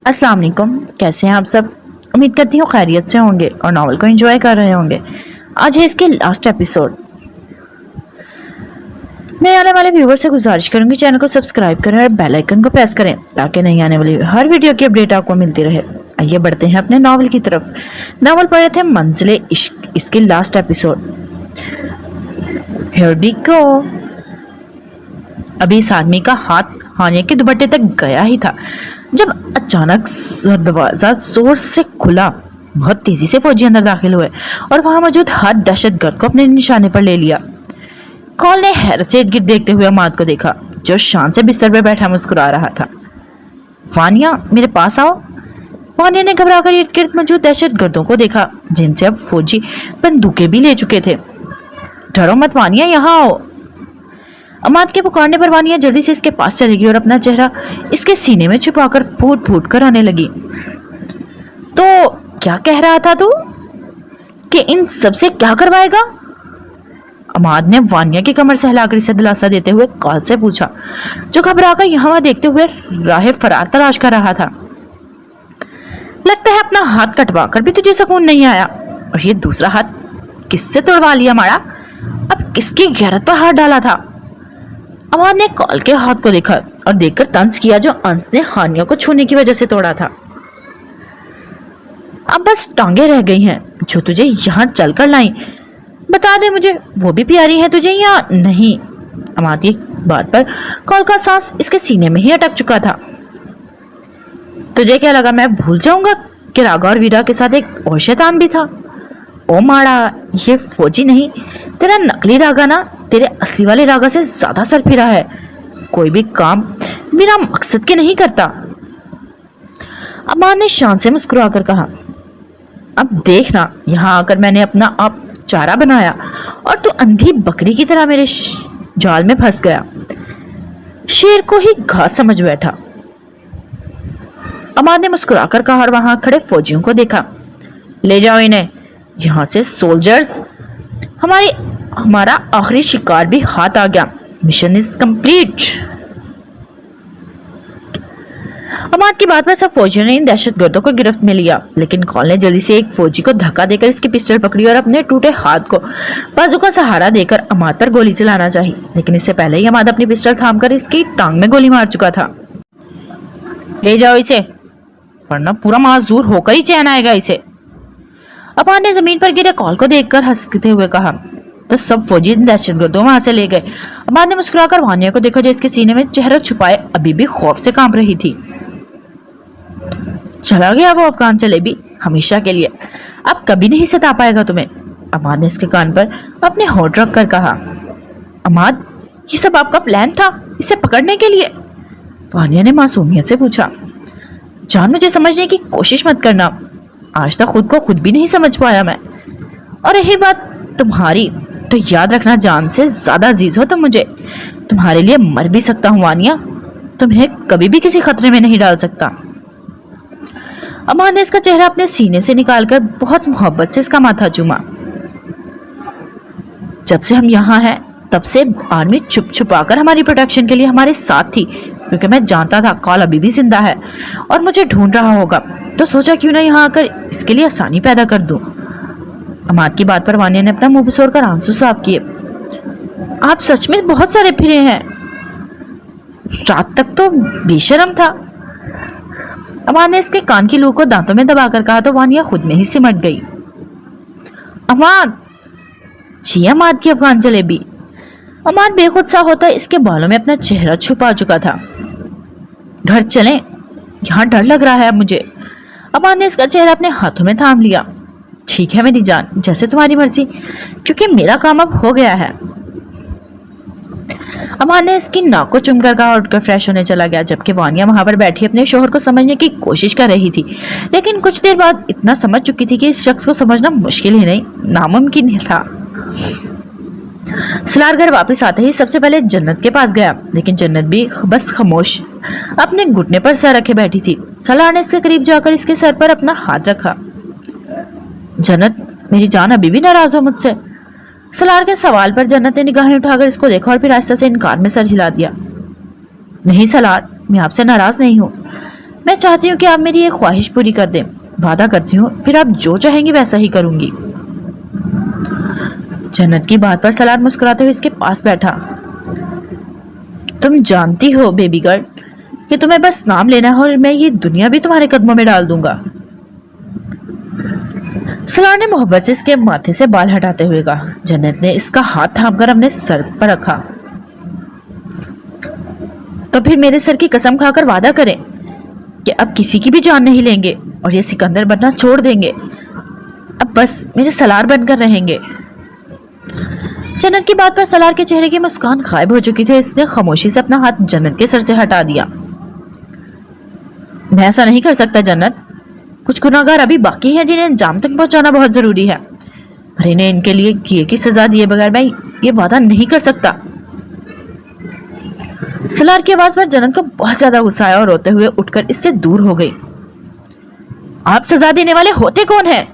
अस्सलाम वालेकुम। कैसे हैं आप सब? उम्मीद करती हूँ खैरियत से होंगे और नावल को एंजॉय कर रहे होंगे। आज है इसके लास्ट एपिसोड। नए आने वाले व्यूवर से गुजारिश करूंगी चैनल को सब्सक्राइब करें और बेल आइकन को प्रेस करें ताकि नई आने वाली हर वीडियो की अपडेट आपको मिलती रहे। आइए बढ़ते हैं अपने नावल की तरफ। नावल पढ़े थे मंजिले इश्क, इसके last episode. Here we go. अभी इस आदमी का हाथ हानिया के दुपट्टे तक गया ही था जब अचानक दरवाजा जोर से खुला। बहुत तेजी से फौजी अंदर दाखिल हुए और वहां मौजूद हर दहशतगर्द को अपने निशाने पर ले लिया। कॉल ने हैरत से इर्द गिर्द देखते हुए अमाद को देखा जो शान से बिस्तर पर बैठा मुस्कुरा रहा था। वानिया, मेरे पास आओ। वानिया ने घबराकर इर्द गिर्द मौजूद दहशतगर्दों को देखा जिनसे अब फौजी बंदूकें भी ले चुके थे। डरो मत वानिया, यहाँ आओ। अमाद के पुकारने पर वानिया जल्दी से इसके पास चली गई और अपना चेहरा इसके सीने में छुपाकर फूट फूट कर रोने लगी। तो क्या कह रहा था तू कि इन सबसे क्या करवाएगा? अमाद ने वानिया की कमर से हिलाकर इसे दिलासा देते हुए कॉल से पूछा जो घबराकर यहाँ वहां देखते हुए राह फरार तलाश कर रहा था। लगता है अपना हाथ कटवा कर भी तुझे सुकून नहीं आया, और ये दूसरा हाथ किससे तोड़वा लिया माड़ा? अब किसकी गैरत पर हाथ डाला था? अमाद ने कॉल के हाथ को देखा और देखकर तंज किया जो अंश ने हानिया को छूने की वजह से तोड़ा था। अब बस टांगे रह गई हैं जो तुझे यहाँ चलकर लाई। बता दे मुझे, वो भी प्यारी है तुझे या नहीं? अमाद की बात पर कॉल का सांस इसके सीने में ही अटक चुका था। तुझे क्या लगा मैं भूल जाऊंगा कि रागा और वीरा के साथ एक और शैतान भी था? ओ माड़ा, ये फौजी नहीं, तेरा नकली रागा ना तेरे असली वाले रागा से ज्यादा सर फिरा है। कोई भी काम बिना मकसद के नहीं करता। अमान ने शान से मुस्कुरा कर कहा, अब देखना, यहाँ आकर मैंने अपना आप चारा बनाया और तू अंधी बकरी की तरह मेरे जाल में फंस गया। शेर को ही घास समझ बैठा। अमान ने मुस्कुराकर कहा और वहां खड़े फौजियों को देखा। ले जाओ इन्हें यहाँ से सोल्जर्स। हमारा आखिरी शिकार भी हाथ आ गया। Mission is complete. अमाद की बात पर सब फौजियों ने इन दहशतगर्दों को गिरफ्त में लिया, लेकिन कॉल ने जल्दी से एक फौजी को धक्का देकर इसकी पिस्टल पकड़ी और अपने टूटे हाथ को बाजू का सहारा देकर अमाद पर गोली चलाना चाही, लेकिन इससे पहले ही अमाद अपनी पिस्टल थामकर इसकी टांग में गोली मार चुका था। ले जाओ इसे, वरना पूरा माजूर होकर ही चैन आएगा इसे। अमाद ने जमीन पर गिरे कॉल को देखकर हंसते हुए कहा तो सब फौजी दहशतगर्दों वहां से ले गए। अमाद ने मुस्कुराकर वानिया को देखा जो इसके सीने में चेहरा छुपाए अभी भी खौफ से कांप रही थी। चला गया वो अफगान जलेबी हमेशा के लिए, अब कभी नहीं सता पाएगा तुम्हें। अमाद ने इसके कान पर अपने होंठ रख कर कहा। अमाद, ये सब आपका प्लान था इसे पकड़ने के लिए? वानिया ने मासूमियत से पूछा। जान, मुझे समझने की कोशिश मत करना, आज तक खुद को खुद भी नहीं समझ पाया मैं। और यही बात तुम्हारी, तो याद रखना जान से ज्यादा अजीज हो तुम मुझे। तुम्हारे लिए मर भी सकता हूँ वानिया, तुम्हें कभी भी किसी खतरे में नहीं डाल सकता। अमान ने इसका चेहरा अपने सीने से निकालकर बहुत मोहब्बत से इसका माथा चूमा। जब से हम यहाँ हैं तब से आर्मी छुप छुपा कर हमारी प्रोटेक्शन के लिए हमारे साथ थी, क्योंकि मैं जानता था कॉल अभी भी जिंदा है और मुझे ढूंढ रहा होगा, तो सोचा क्यों ना यहाँ आकर इसके लिए आसानी पैदा कर दूं। अमाद की बात पर वानिया ने अपना मुंह बसोड़कर आंसू साफ किए। आप सच में बहुत सारे फिरे हैं, रात तक तो बेशर्म था। अमाद ने इसके कान की लू को दांतों में दबाकर कहा तो वानिया खुद में ही सिमट गई। अमाद, जी अमाद की अफगान जलेबी। अमाद बेखुद सा होता इसके बालों में अपना चेहरा छुपा चुका था। घर चलें, यहाँ डर लग रहा है मुझे। अमाद ने इसका चेहरा अपने हाथों में थाम लिया। ठीक है मेरी जान, जैसे तुम्हारी मर्जी, क्योंकि मेरा काम अब हो गया है। अमान ने इसकी नाक को चुमकर कहा और उठकर फ्रेश होने चला गया, जबकि वानिया वहां पर बैठी अपने शोहर को समझने की कोशिश कर रही थी, लेकिन कुछ देर बाद इतना समझ चुकी थी कि इस शख्स को समझना मुश्किल ही नहीं नामुमकिन ही था। सलार घर वापस आते ही सबसे पहले जन्नत के पास गया, लेकिन जन्नत भी बस खामोश अपने घुटने पर सर रखे बैठी थी। सलार ने इसके करीब जाकर इसके सर पर अपना हाथ रखा। जन्नत, मेरी जान अभी भी नाराज हो मुझसे? सलार के सवाल पर जन्नत ने निगाहें उठाकर इसको देखा और फिर आहिस्ता से इनकार में सर हिला दिया। नहीं सलार, मैं आपसे नाराज नहीं हूँ, मैं चाहती हूँ कि आप मेरी एक ख्वाहिश पूरी कर दें। वादा करती हूँ, फिर आप जो चाहेंगी वैसा ही करूंगी। जन्नत की बात पर सलार मुस्कुराते हुए इसके पास बैठा। तुम जानती हो बेबी गर्ल कि तुम्हें बस नाम लेना है और मैं ये दुनिया भी तुम्हारे कदमों में डाल दूंगा। सलार ने मोहब्बत से इसके माथे से बाल हटाते हुए कहा। जन्नत ने इसका हाथ थामकर अपने सर पर रखा। तो फिर मेरे सर की कसम खाकर वादा करें कि अब किसी की भी जान नहीं लेंगे और ये सिकंदर बनना छोड़ देंगे। अब बस मेरे सलार बनकर रहेंगे। जन्नत की बात पर सलार के चेहरे की मुस्कान गायब हो चुकी थी। इसने खामोशी से अपना हाथ जन्नत के सर से हटा दिया। मैं ऐसा नहीं कर सकता जन्नत। कुछ गुनाहगार अभी बाकी हैं जिन्हें अंजाम तक पहुंचाना बहुत जरूरी है, पर इन्हें इनके लिए किए की सजा दिए बगैर मैं ये वादा नहीं कर सकता। सलार की आवाज पर जन्नत को बहुत ज्यादा गुस्सा आया और रोते हुए उठकर इससे दूर हो गई। आप सजा देने वाले होते कौन हैं?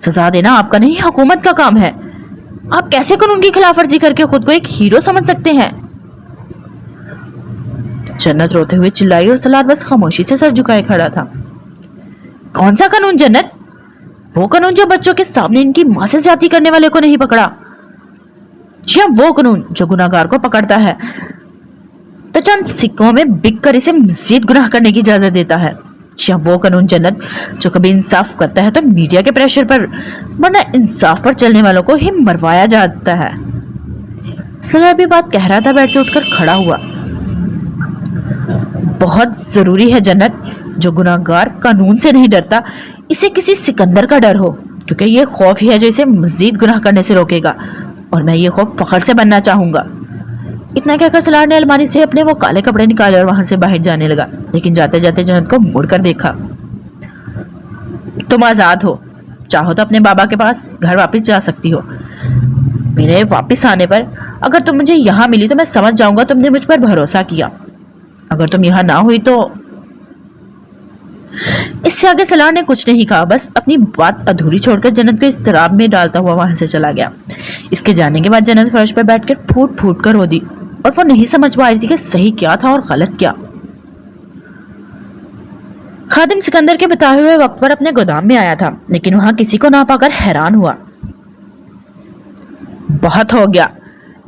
सजा देना आपका नहीं, हुकूमत का काम है। आप कैसे कानून की खिलाफवर्जी करके खुद को एक हीरो समझ सकते हैं? जन्नत रोते हुए चिल्लाई और सलार बस खामोशी से सर झुकाए खड़ा था। कौन सा कानून जन्नत? वो कानून जो बच्चों के सामने इनकी मां से ज्यादती करने वाले को नहीं पकड़ा, या वो कानून जो गुनाहगार को पकड़ता है तो चंद सिक्कों में बिक कर इसे मजीद गुनाह करने की इजाजत देता है, या वो कानून जन्नत जो कभी इंसाफ करता है तो मीडिया के प्रेशर पर, वरना इंसाफ पर चलने वालों को ही मरवाया जाता है। सलार भी बात कह रहा था, बैठ से उठकर खड़ा हुआ। बहुत जरूरी है जन्नत, जो गुनाहगार कानून से नहीं डरता इसे किसी सिकंदर का डर हो, क्योंकि ये खौफ ही है जो इसे मजीद गुनाह करने से रोकेगा, और मैं ये खौफ फखर से बनना चाहूंगा। इतना कहकर सलार ने अलमारी से अपने वो काले कपड़े निकाले और वहां से बाहर जाने लगा, लेकिन जाते जाते जन्नत को मुड़कर देखा। तुम आजाद हो, चाहो तो अपने बाबा के पास घर वापस जा सकती हो। मेरे वापस आने पर अगर तुम मुझे यहाँ मिली तो मैं समझ जाऊंगा तुमने मुझ पर भरोसा किया। अगर तुम यहाँ ना हुई तो। इससे आगे सलार ने कुछ नहीं कहा, बस अपनी बात अधूरी छोड़कर जन्नत को इस्तराब में डालता हुआ वहां से चला गया। इसके जाने के बाद जन्नत फर्श पर बैठकर फूट फूट कर रो दी, और वो नहीं समझ पा रही थी कि सही क्या था और गलत क्या। खादिम सिकंदर के बताए हुए वक्त पर अपने गोदाम में आया था, लेकिन वहां किसी को ना पाकर हैरान हुआ। बहुत हो गया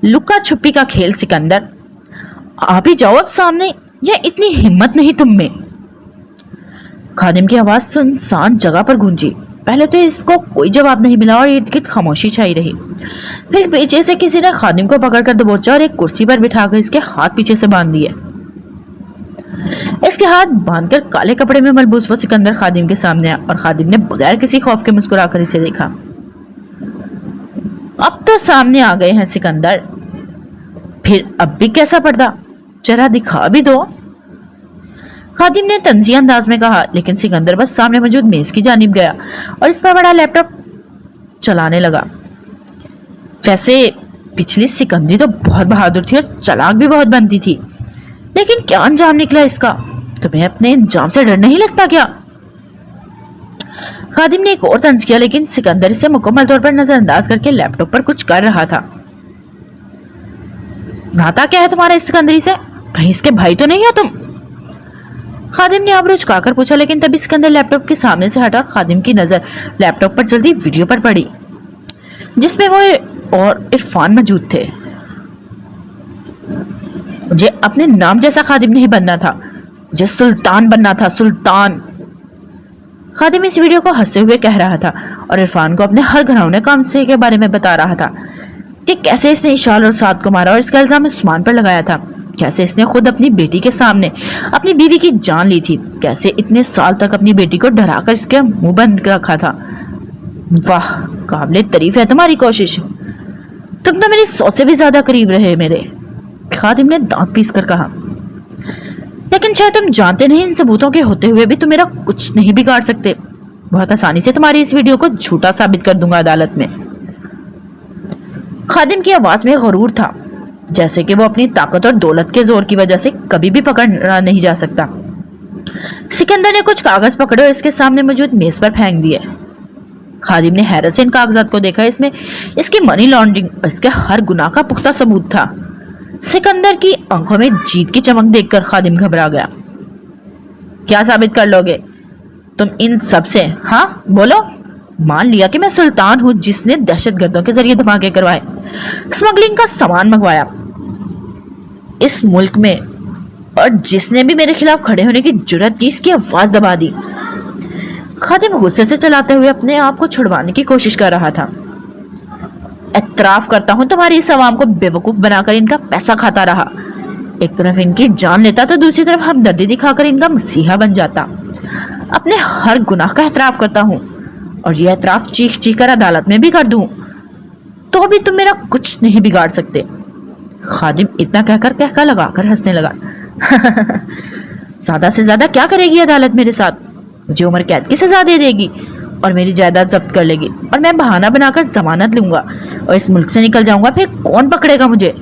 लुक्का छुपी का खेल सिकंदर, आप ही जाओ अब सामने, या इतनी हिम्मत नहीं तुम में। खादिम की आवाज सुनसान जगह पर गूंजी। पहले तो इसको कोई जवाब नहीं मिला और इर्द गिर्द खामोशी छाई रही। फिर पीछे से किसी ने खादिम को पकड़कर दबोचा और एक कुर्सी पर बिठाकर इसके हाथ पीछे से बांध दिए। इसके हाथ बांधकर काले कपड़े में मलबूस वो सिकंदर खादिम के सामने आया, और खादिम ने बगैर किसी खौफ के मुस्कुराकर इसे देखा। अब तो सामने आ गए हैं सिकंदर, फिर अब भी कैसा पर्दा, जरा दिखा भी दो। खादिम ने तंजिया अंदाज में कहा, लेकिन सिकंदर बस सामने मौजूद मेज की जानिब गया और इस पर बड़ा लैपटॉप चलाने लगा। वैसे पिछली सिकंदरी तो बहुत बहादुर थी और चालाक भी बहुत बनती थी, लेकिन क्या अंजाम निकला इसका? तुम्हें अपने अंजाम से डर नहीं लगता क्या? खादिम ने एक और तंज किया, लेकिन सिकंदर इसे मुकम्मल तौर पर नजरअंदाज करके लैपटॉप पर कुछ कर रहा था। नाता क्या है तुम्हारा इस सिकंदरी से? कहीं इसके भाई तो नहीं हो तुम? खादिम ने आबरू झुकाकर पूछा, लेकिन तभी सिकंदर लैपटॉप के सामने से हटा। खादिम की नजर लैपटॉप पर चलती वीडियो पर पड़ी, जिसमें वो और इरफान मौजूद थे। मुझे अपने नाम जैसा खादिम नहीं बनना था, मुझे सुल्तान बनना था, सुल्तान। खादिम इस वीडियो को हंसते हुए कह रहा था और इरफान को अपने हर घिनौने काम से के बारे में बता रहा था कि कैसे इसने इशाल और साद को मारा और इसका इल्जाम उस्मान पर लगाया था, कैसे इसने खुद अपनी बेटी के सामने अपनी बीवी की जान ली थी, कैसे इतने साल तक अपनी बेटी को डराकर इसके मुंह बंद रखा था। वाह, काबिले तारीफ है तुम्हारी कोशिश, तुम तो मेरी 100 से भी ज्यादा करीब रहे मेरे। खादिम ने दांत पीस कर कहा, लेकिन शायद तुम जानते नहीं इन सबूतों के होते हुए भी तुम मेरा कुछ नहीं बिगाड़ सकते। बहुत आसानी से तुम्हारी इस वीडियो को झूठा साबित कर दूंगा अदालत में। खादिम की आवाज में गरूर था, जैसे कि वो अपनी ताकत और दौलत के जोर की वजह से कभी भी पकड़ा नहीं जा सकता। सिकंदर ने कुछ कागज पकड़े और इसके सामने मौजूद मेज पर फेंक दिए। खादिम ने हैरत से इन कागजात को देखा। इसमें इसकी मनी लॉन्ड्रिंग और इसके हर गुनाह का पुख्ता सबूत था। सिकंदर की आंखों में जीत की चमक देखकर खादिम घबरा गया। क्या साबित कर लोगे तुम इन सब से? हाँ बोलो। मान लिया कि मैं सुल्तान हूं जिसने दहशतगर्दों के जरिए धमाके करवाए, स्मगलिंग का सामान मंगवाया इस मुल्क में, और जिसने भी मेरे खिलाफ खड़े होने की जुर्रत की इसकी आवाज दबा दी। खादिम गुस्से से चलाते हुए अपने आप को छुड़वाने की कोशिश कर रहा था। एतराफ करता हूं तुम्हारी इस आवाम को बेवकूफ बनाकर इनका पैसा खाता रहा। एक तरफ इनकी जान लेता तो दूसरी तरफ हमदर्दी दिखाकर इनका मसीहा बन जाता। अपने हर गुनाह का एतराफ करता हूं, और यह एतराफ चीख चीख कर अदालत में भी कर दूं तो भी तुम मेरा कुछ नहीं बिगाड़ सकते। खादिम इतना कहकर कहका लगाकर हंसने लगा। ज्यादा से ज्यादा क्या करेगी अदालत मेरे साथ? मुझे उम्र कैद की सजा दे देगी और मेरी जायदाद जब्त कर लेगी, और मैं बहाना बनाकर जमानत लूंगा और इस मुल्क से निकल जाऊंगा। फिर कौन पकड़ेगा मुझे?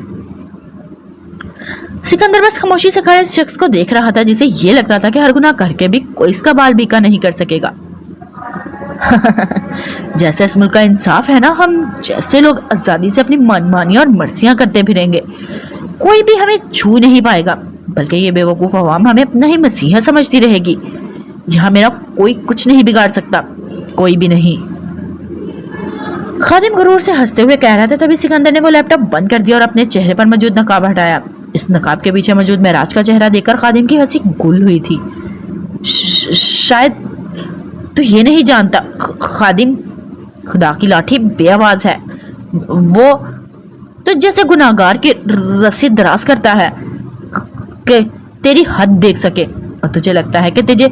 सिकंदर बस खामोशी से खड़े इस शख्स को देख रहा था जिसे ये लग रहा था कि हर गुनाह करके भी कोई इसका बाल बीका नहीं कर सकेगा। जैसे इस मुल्क का इंसाफ है ना, हम जैसे लोग आजादी से अपनी मनमानी और मर्जियां करते फिरेंगे, कोई भी हमें छू नहीं पाएगा, बल्कि ये बेवकूफ अवाम हमें अपना ही मसीहा समझती रहेगी। यहाँ मेरा कोई कुछ नहीं बिगाड़ सकता, कोई भी नहीं। खादिम गुरूर से हंसते हुए कह रहा था, तभी सिकंदर ने वो लैपटॉप बंद कर दिया और अपने चेहरे पर मौजूद नकाब हटाया। इस नकाब के पीछे मौजूद महराज का चेहरा देखकर खादिम की हंसी गुल हुई थी। शायद तो ये नहीं जानता खादिम, खुदा की लाठी बेआवाज है। वो तो जैसे गुनाहगार की रस्सी दराज करता है कि तेरी हद देख सके, और तुझे लगता है कि तुझे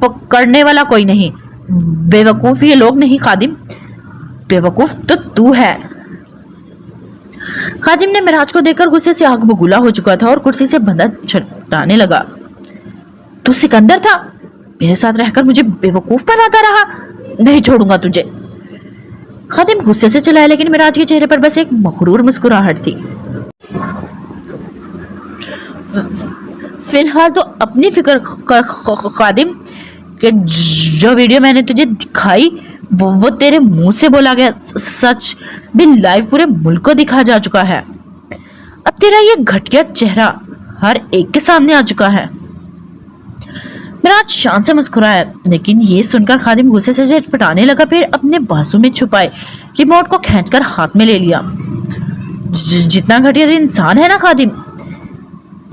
पकड़ने वाला कोई नहीं। बेवकूफ ये लोग नहीं खादिम, बेवकूफ तो तू है। खादिम ने महराज को देखकर गुस्से से आग बबूला हो चुका था और कुर्सी से बंदा छटाने लगा। तू सिकंदर था, मेरे साथ रहकर मुझे बेवकूफ बनाता रहा, नहीं छोड़ूंगा तुझे। खादिम गुस्से से चलाया, लेकिन महराज के चेहरे पर बस एक मगरूर मुस्कुराहट थी। फिलहाल तो अपनी फिक्र कर खादिम, कि जो वीडियो मैंने तुझे दिखाई वो तेरे मुंह से बोला गया सच भी लाइव पूरे मुल्क को दिखा जा चुका है। अब तेरा ये घटिया चेहरा हर एक के सामने आ चुका है। महराज शान से मुस्कुराया, लेकिन ये सुनकर खादिम गुस्से से झटपटाने लगा। फिर अपने बाजू में छुपाए रिमोट को खींचकर हाथ में ले लिया। जितना घटिया इंसान है ना खादिम,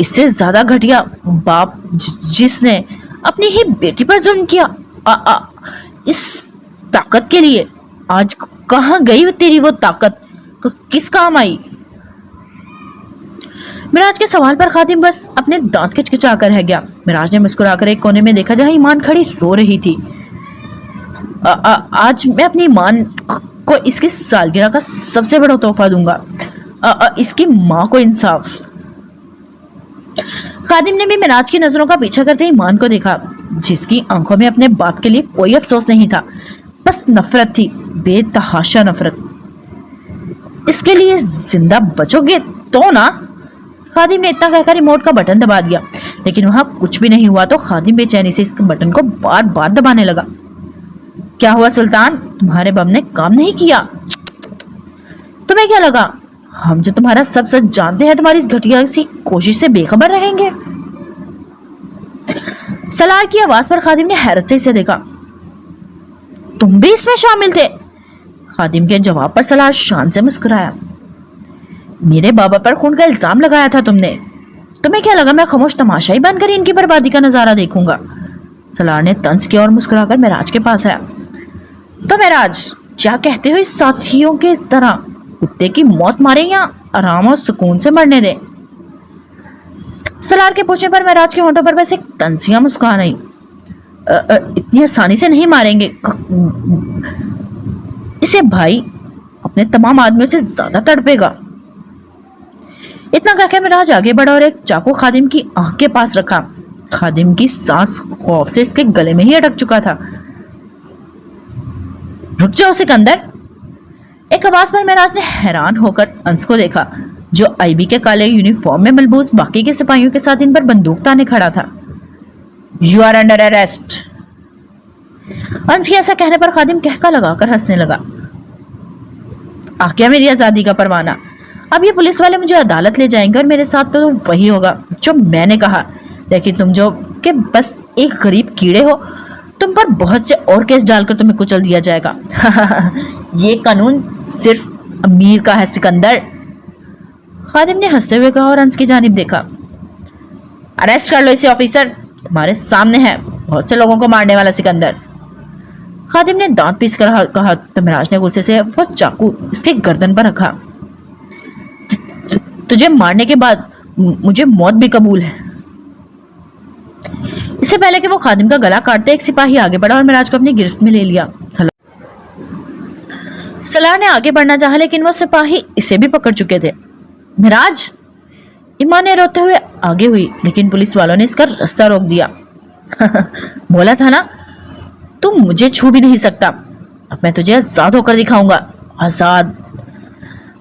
इससे ज्यादा घटिया बाप जिसने अपनी ही बेटी पर जुल्म किया। इस ताकत के लिए आज कहां गई तेरी वो ताकत, किस काम आई? मिराज के सवाल पर खादिम बस अपने दांत खिचखिचा कर रह गया। मिराज ने मुस्कुराकर एक कोने में देखा जहां ईमान खड़ी रो रही थी। आज मैं अपनी ईमान को इसकी सालगिरह का सबसे बड़ा तोहफा दूंगा, इसकी माँ को इंसाफ। खादिम ने भी मिराज की नजरों का पीछा करते ईमान को देखा, जिसकी आंखों में अपने बाप के लिए कोई अफसोस नहीं था, बस नफरत थी, बेतहाशा नफरत। इसके लिए जिंदा बचोगे तो ना? खादिम ने इतना कहकर रिमोट का बटन दबा दिया, लेकिन वहां कुछ भी नहीं हुआ तो खादिम बेचैनी से इस बटन को बार बार दबाने लगा। क्या हुआ सुल्तान, तुम्हारे बम ने काम नहीं किया? तुम्हें क्या लगा हम जो तुम्हारा सब सच जानते हैं तुम्हारी इस घटिया सी कोशिश से बेखबर रहेंगे? सलार की आवाज पर खादिम ने हैरत से इसे देखा। तुम भी इसमें शामिल थे? खादिम के जवाब पर सलार शान से मुस्कुराया। मेरे बाबा पर खून का इल्जाम लगाया था तुमने, तुम्हें क्या लगा मैं खामोश तमाशाई बनकर इनकी बर्बादी का नजारा देखूंगा? सलार ने तंज किया और मुस्कुराकर महराज के पास आया। तो महराज क्या कहते हो, इस साथियों के तरह कुत्ते की मौत मारे या आराम और सुकून से मरने दे? सलार के पूछने पर महराज के होंठों पर बस एक तंजिया मुस्कान आई। इतनी आसानी से नहीं मारेंगे इसे, भाई अपने तमाम आदमियों से ज्यादा तड़पेगा। इतना कहकर महराज आगे बढ़ा और एक चाकू खादिम की आंख के पास रखा। खादिम की सांस खौफ से इसके गले में ही अटक चुका था। रुक जाओ सिकंदर, एक आवाज पर महराज ने हैरान होकर अंश को देखा, जो आईबी के काले यूनिफॉर्म में मलबूस बाकी के सिपाहियों के साथ इन पर बंदूक ताने खड़ा था। You are under arrest. Ansh के ऐसा कहने पर खादिम कहका लगाकर हंसने लगा। आ गया मेरी आजादी का परवाना। अब ये पुलिस वाले मुझे अदालत ले जाएंगे और मेरे साथ तो वही होगा जो मैंने कहा, लेकिन तुम जो کہ بس ایک غریب کیڑے ہو، تم پر بہت سے اور کیس ڈال کر تمہیں کچل دیا جائے گا۔ یہ قانون صرف امیر کا ہے سکندر۔ خادم نے ہنستے ہوئے کہا اور انس کی جانب دیکھا۔ اریسٹ کر لو اسے آفیسر، تمہارے سامنے ہے بہت سے لوگوں کو مارنے والا سکندر۔ خادم نے دانت پیس کر کہا تو مہراج نے غصے سے وہ چاقو اس کے گردن پر رکھا۔ تجھے مارنے کے بعد مجھے موت بھی قبول ہے۔ اس سے پہلے کہ وہ خادم کا گلا کاٹتے ایک سپاہی آگے بڑھا اور مہراج کو اپنی گرفت میں لے لیا۔ سالار نے آگے بڑھنا چاہا لیکن وہ سپاہی اسے بھی پکڑ چکے تھے۔ مہراج! ایمان نے روتے ہوئے آگے ہوئی لیکن پولیس والوں نے اس کا راستہ روک دیا۔ بولا تھا نا تم مجھے چھو بھی نہیں سکتا، اب میں تجھے آزاد ہو کر دکھاؤں گا، آزاد۔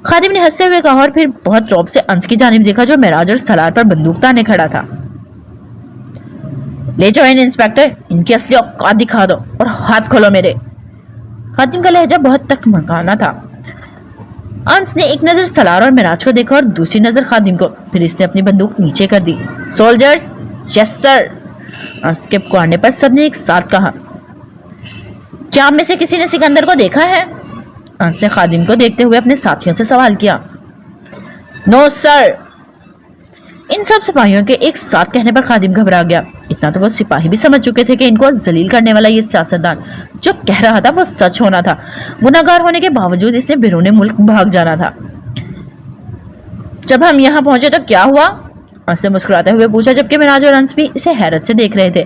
خادم نے ہنستے ہوئے کہا اور پھر بہت رعب سے انس کی جانب دیکھا جو مہراج اور سالار پر بندوق تانے کھڑا تھا۔ لے جاؤ انسپیکٹر، ان کی اصلی اوقات دکھا دو اور ہاتھ کھولو میرے۔ خادم کا لہجہ بہت تک مکانا تھا۔ انس نے ایک نظر سالار اور مہراج کو دیکھا اور دوسری نظر خادم کو، پھر اس نے اپنی بندوق نیچے کر دی۔ سولجرز! یس سر! انس کے پکارنے پر سب نے ایک ساتھ کہا۔ کیا آپ میں سے کسی نے سکندر کو دیکھا ہے؟ انس نے خادم کو دیکھتے ہوئے اپنے ساتھیوں سے سوال کیا۔ نو سر! ان سب سپاہیوں کے ایک ساتھ کہنے پر خادم گھبرا گیا۔ اتنا تو وہ سپاہی بھی سمجھ چکے تھے کہ ان کو ذلیل کرنے والا یہ سیاستدان جو کہہ رہا تھا وہ سچ ہونا تھا، گناہگار ہونے کے باوجود اس نے بیرون ملک بھاگ جانا تھا۔ جب ہم یہاں پہنچے تو کیا ہوا؟ انس نے مسکراتے ہوئے پوچھا جبکہ مہراج اور انس بھی اسے حیرت سے دیکھ رہے تھے۔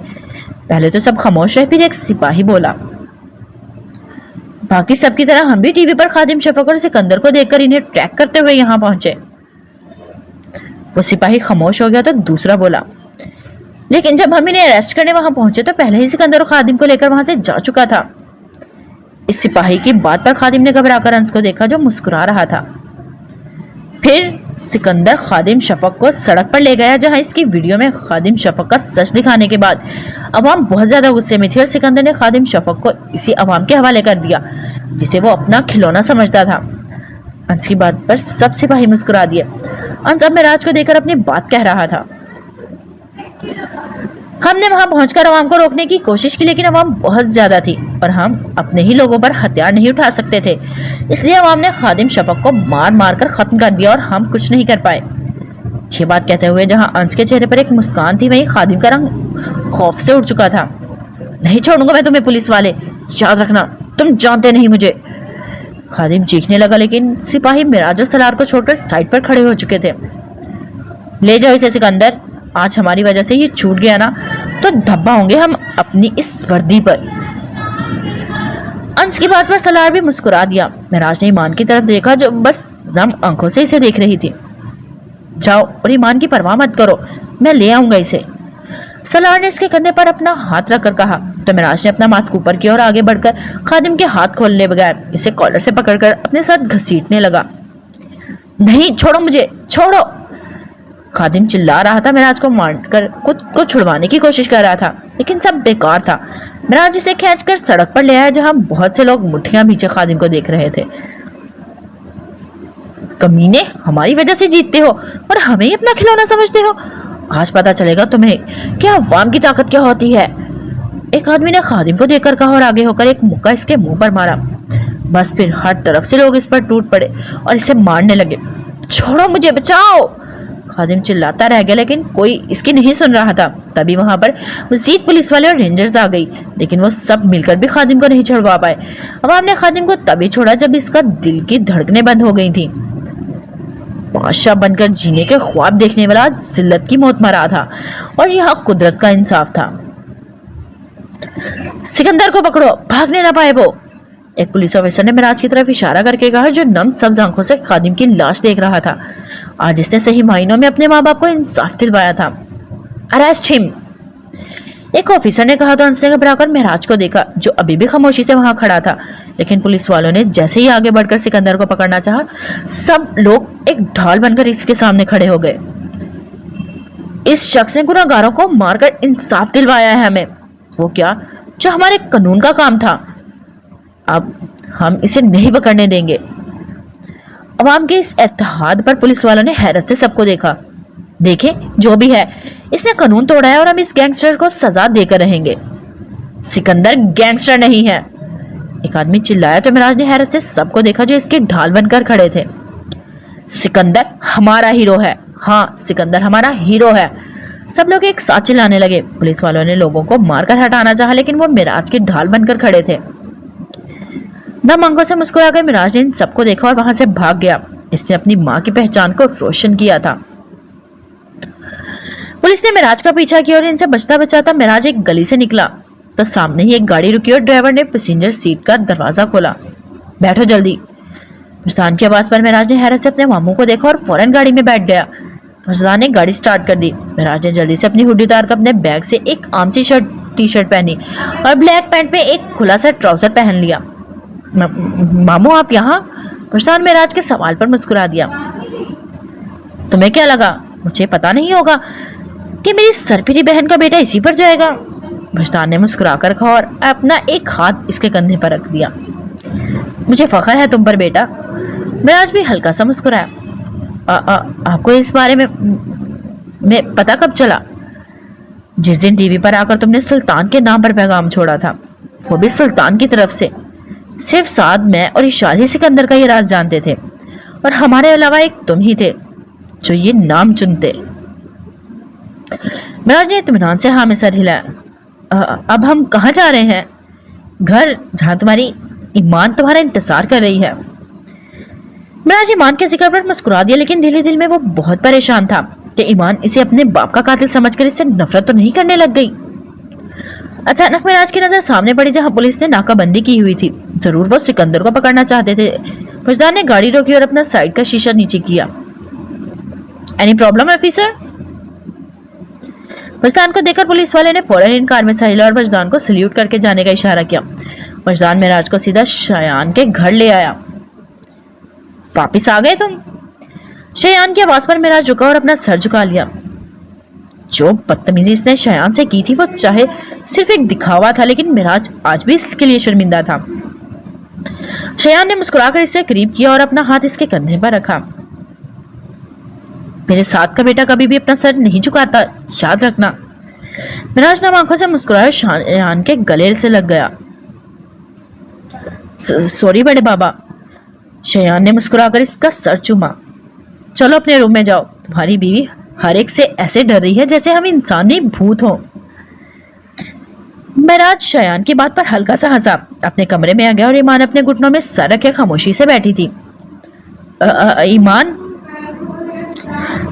پہلے تو سب خاموش رہے، پھر ایک سپاہی بولا۔ باقی سب کی طرح ہم بھی ٹی وی پر خادم شفق اور سکندر کو دیکھ کر انہیں ٹریک کرتے ہوئے یہاں پہنچے۔ وہ سپاہی خاموش ہو گیا تو دوسرا بولا، لیکن جب ہم انہیں اریسٹ کرنے وہاں پہنچے تو پہلے ہی سکندر اور خادم کو لے کر وہاں سے جا چکا تھا۔ اس سپاہی کی بات پر خادم نے گھبرا کر انس کو دیکھا جو مسکرا رہا تھا۔ پھر سکندر خادم شفق کو سڑک پر لے گیا جہاں اس کی ویڈیو میں خادم شفق کا سچ دکھانے کے بعد عوام بہت زیادہ غصے میں تھی اور سکندر نے خادم شفق کو اسی عوام کے حوالے کر دیا جسے وہ اپنا کھلونا سمجھتا تھا۔ انس کی بات پر سب سپاہی مسکرا دیے۔ انس اب مہراج کو دیکھ کر اپنی بات کہہ رہا تھا۔ ہم نے وہاں پہنچ کر عوام کو روکنے کی کوشش کی لیکن عوام بہت زیادہ تھی اور ہم اپنے ہی لوگوں پر ہتھیار نہیں اٹھا سکتے تھے، اس لیے عوام نے خادم شفق کو مار مار کر ختم کر دیا اور ہم کچھ نہیں کر پائے۔ یہ بات کہتے ہوئے جہاں انس کے چہرے پر ایک مسکان تھی وہیں خادم کا رنگ خوف سے اڑ چکا تھا۔ نہیں چھوڑوں گا میں تمہیں پولیس والے، یاد رکھنا تم جانتے نہیں مجھے۔ خادم چیخنے لگا لیکن سپاہی مہراج اور سالار کو چھوڑ کر سائڈ پر کھڑے ہو چکے تھے۔ لے جاؤ اسے سکندر، آج ہماری وجہ سے یہ چھوٹ گیا نا تو دھبا ہوں گے ہم اپنی اس وردی پر۔ انس کی بات پر سالار بھی مسکرا دیا۔ مہراج نے ایمان کی طرف دیکھا جو بس نم آنکھوں سے اسے دیکھ رہی تھی۔ جاؤ اور ایمان کی پرواہ مت کرو، میں لے آؤں گا اسے۔ سالار نے اس کے کندھے پر اپنا ہاتھ رکھ کر کہا تو مہراج نے اپنا ماسک اوپر کیا اور آگے بڑھ کر خادم کے ہاتھ کھولنے بغیر اسے کالر سے پکڑ کر اپنے ساتھ گھسیٹنے لگا۔ نہیں چھوڑو مجھے، چھوڑو! خادم چلا رہا تھا، مہراج کو مار کر خود کو چھڑوانے کی کوشش کر رہا تھا لیکن سب بیکار تھا۔ مہراج اسے کھینچ کر سڑک پر لے آیا جہاں بہت سے لوگ مٹھیاں بھیجے خادم کو دیکھ رہے تھے۔ کمینے، ہماری وجہ سے جیتتے ہو اور ہمیں ہی اپنا کھلونا سمجھتے ہو، آج پتا چلے گا تمہیں کہ عوام کی طاقت کیا ہوتی ہے۔ ایک آدمی نے خادم کو دیکھ کر کہا اور آگے ہو کر ایک مکہ اس کے منہ پر مارا۔ بس پھر ہر طرف سے لوگ اس پر ٹوٹ پڑے اور اسے مارنے لگے۔ چھوڑو مجھے، بچاؤ! خادم چلاتا رہ گیا لیکن کوئی اس کی نہیں سن رہا تھا۔ تبھی وہاں پر مزید پولیس والے اور رینجرز آ گئی لیکن وہ سب مل کر بھی خادم کو نہیں چھڑوا پائے۔ عوام نے خادم کو تبھی چھوڑا جب اس کا دل کی دھڑکنیں بند ہو گئی تھیں۔ بادشاہ بن کر جینے کے خواب دیکھنے والا ذلت کی موت مرا تھا اور یہاں قدرت کا انصاف تھا۔ سکندر کو پکڑو، بھاگنے نہ پائے وہ! ایک پولیس آفیسر نے مہراج کی طرف اشارہ کر کے کہا جو نم سبز آنکھوں سے خادم کی لاش دیکھ رہا تھا۔ آج اس نے صحیح معنوں میں اپنے ماں باپ کو انصاف دلوایا تھا۔ اریسٹ ہم! ایک آفیسر نے کہا تو انس نے گھبرا کر مہراج کو دیکھا جو ابھی بھی خاموشی سے وہاں کھڑا تھا لیکن پولیس والوں نے جیسے ہی آگے بڑھ کر سکندر کو پکڑنا چاہا سب لوگ ایک ڈھال بن کر اس کے سامنے کھڑے ہو گئے۔ اس شخص نے گناہگاروں کو مار کر انصاف دلوایا ہے ہمیں، وہ کیا جو ہمارے قانون کا کام تھا، اب ہم اسے نہیں پکڑنے دیں گے۔ عوام کے اس اتحاد پر پولیس والوں نے حیرت سے سب کو دیکھا۔ देखें जो भी है, इसने कानून तोड़ा है और हम इस गैंगस्टर को सजा देकर रहेंगे। सिकंदर गैंगस्टर नहीं है, एक आदमी चिल्लाया तो मिराज ने हैरत से सबको देखा जो इसके ढाल बनकर खड़े थे। सिकंदर हमारा हीरो है, हाँ सिकंदर हमारा हीरो है, सब लोग एक साथ चिल्लाने लगे। पुलिस वालों ने लोगों को मारकर हटाना चाहा, लेकिन वो मिराज के ढाल बनकर खड़े थे। दम आंखों से मुस्कुराकर मिराज ने इन सबको देखा और वहां से भाग गया। इसने अपनी माँ की पहचान को रोशन किया था। पुलिस ने मिराज का पीछा किया और इनसे बचता बचाता मिराज एक गली से निकला तो सामने ही एक गाड़ी रुकी और ड्राइवर ने पैसेंजर सीट का दरवाजा खोला। बैठो जल्दी। फरजान की आवाज पर मिराज ने हैरत से अपने मामू को देखा और फौरन गाड़ी में बैठ गया। फरजान ने गाड़ी स्टार्ट कर दी। मिराज ने जल्दी से अपनी हुडी उतार कर अपने बैग से एक आम सी टी शर्ट पहनी और ब्लैक पैंट पे एक खुला सा ट्राउजर पहन लिया। मामू आप यहाँ? फरजान मिराज के सवाल पर मुस्कुरा दिया। तुम्हें क्या लगा मुझे पता नहीं होगा कि मेरी सरपीरी बहन का बेटा इसी पर जाएगा? फरजान ने मुस्कुराकर कहा और अपना एक हाथ इसके कंधे पर रख दिया। मुझे फख्र है तुम पर बेटा। मिराज भी हल्का सा मुस्कुराया। आपको इस बारे में पता कब चला? जिस दिन टीवी पर आकर तुमने सुल्तान के नाम पर पैगाम छोड़ा था, वो भी सुल्तान की तरफ से। सिर्फ साद, मैं और इशाल ही सिकंदर का ये राज जानते थे और हमारे अलावा एक तुम ही थे जो ये नाम चुनते। मिराज ने इत्मीनान से हाँ में सर हिलाया। अब हम कहाँ जा रहे हैं? घर जहां तुम्हारी ईमान तुम्हारा इंतजार कर रही है। मिराज ईमान के जिक्र पर मुस्कुरा दिया, लेकिन दिल ही दिल में वो बहुत परेशान था कि ईमान इसे अपने बाप का कातिल समझकर इससे नफरत तो नहीं करने लग गई। अचानक मिराज की नजर सामने पड़ी जहां पुलिस ने नाकाबंदी की हुई थी। जरूर वो सिकंदर को पकड़ना चाहते थे। फरजान ने गाड़ी रोकी और अपना साइड का शीशा नीचे किया। Any problem officer? फरजान को देखकर पुलिस वाले ने फौरन इन कार में सहिला और फरजान को सल्यूट करके जाने का इशारा किया। फरजान मिराज को सीधा शयान के घर ले आया। वापिस आ गए तुम? शयान की आवाज पर मिराज रुका और अपना सर झुका लिया। जो बदतमीजी इसने शयान से की थी वो चाहे सिर्फ एक दिखावा था, लेकिन मिराज आज भी इसके लिए शर्मिंदा था। शयान ने मुस्कुराकर इससे करीब किया और अपना हाथ इसके कंधे पर रखा। मेरे साथ का बेटा कभी भी अपना सर नहीं झुकाता, याद रखना। मिराज नाम आंखों से मुस्कुराया, शयान के गले से लग गया। सॉरी बड़े बाबा। शयान ने मुस्कुराकर इसका सर चूमा। चलो अपने रूम में जाओ, तुम्हारी बीवी हर एक से ऐसे डर रही है जैसे हम इंसान नहीं भूत हो। मिराज शयान की बात पर हल्का सा हंसा, अपने कमरे में आ गया और ईमान अपने घुटनों में सर रखे खामोशी से बैठी थी। ईमान।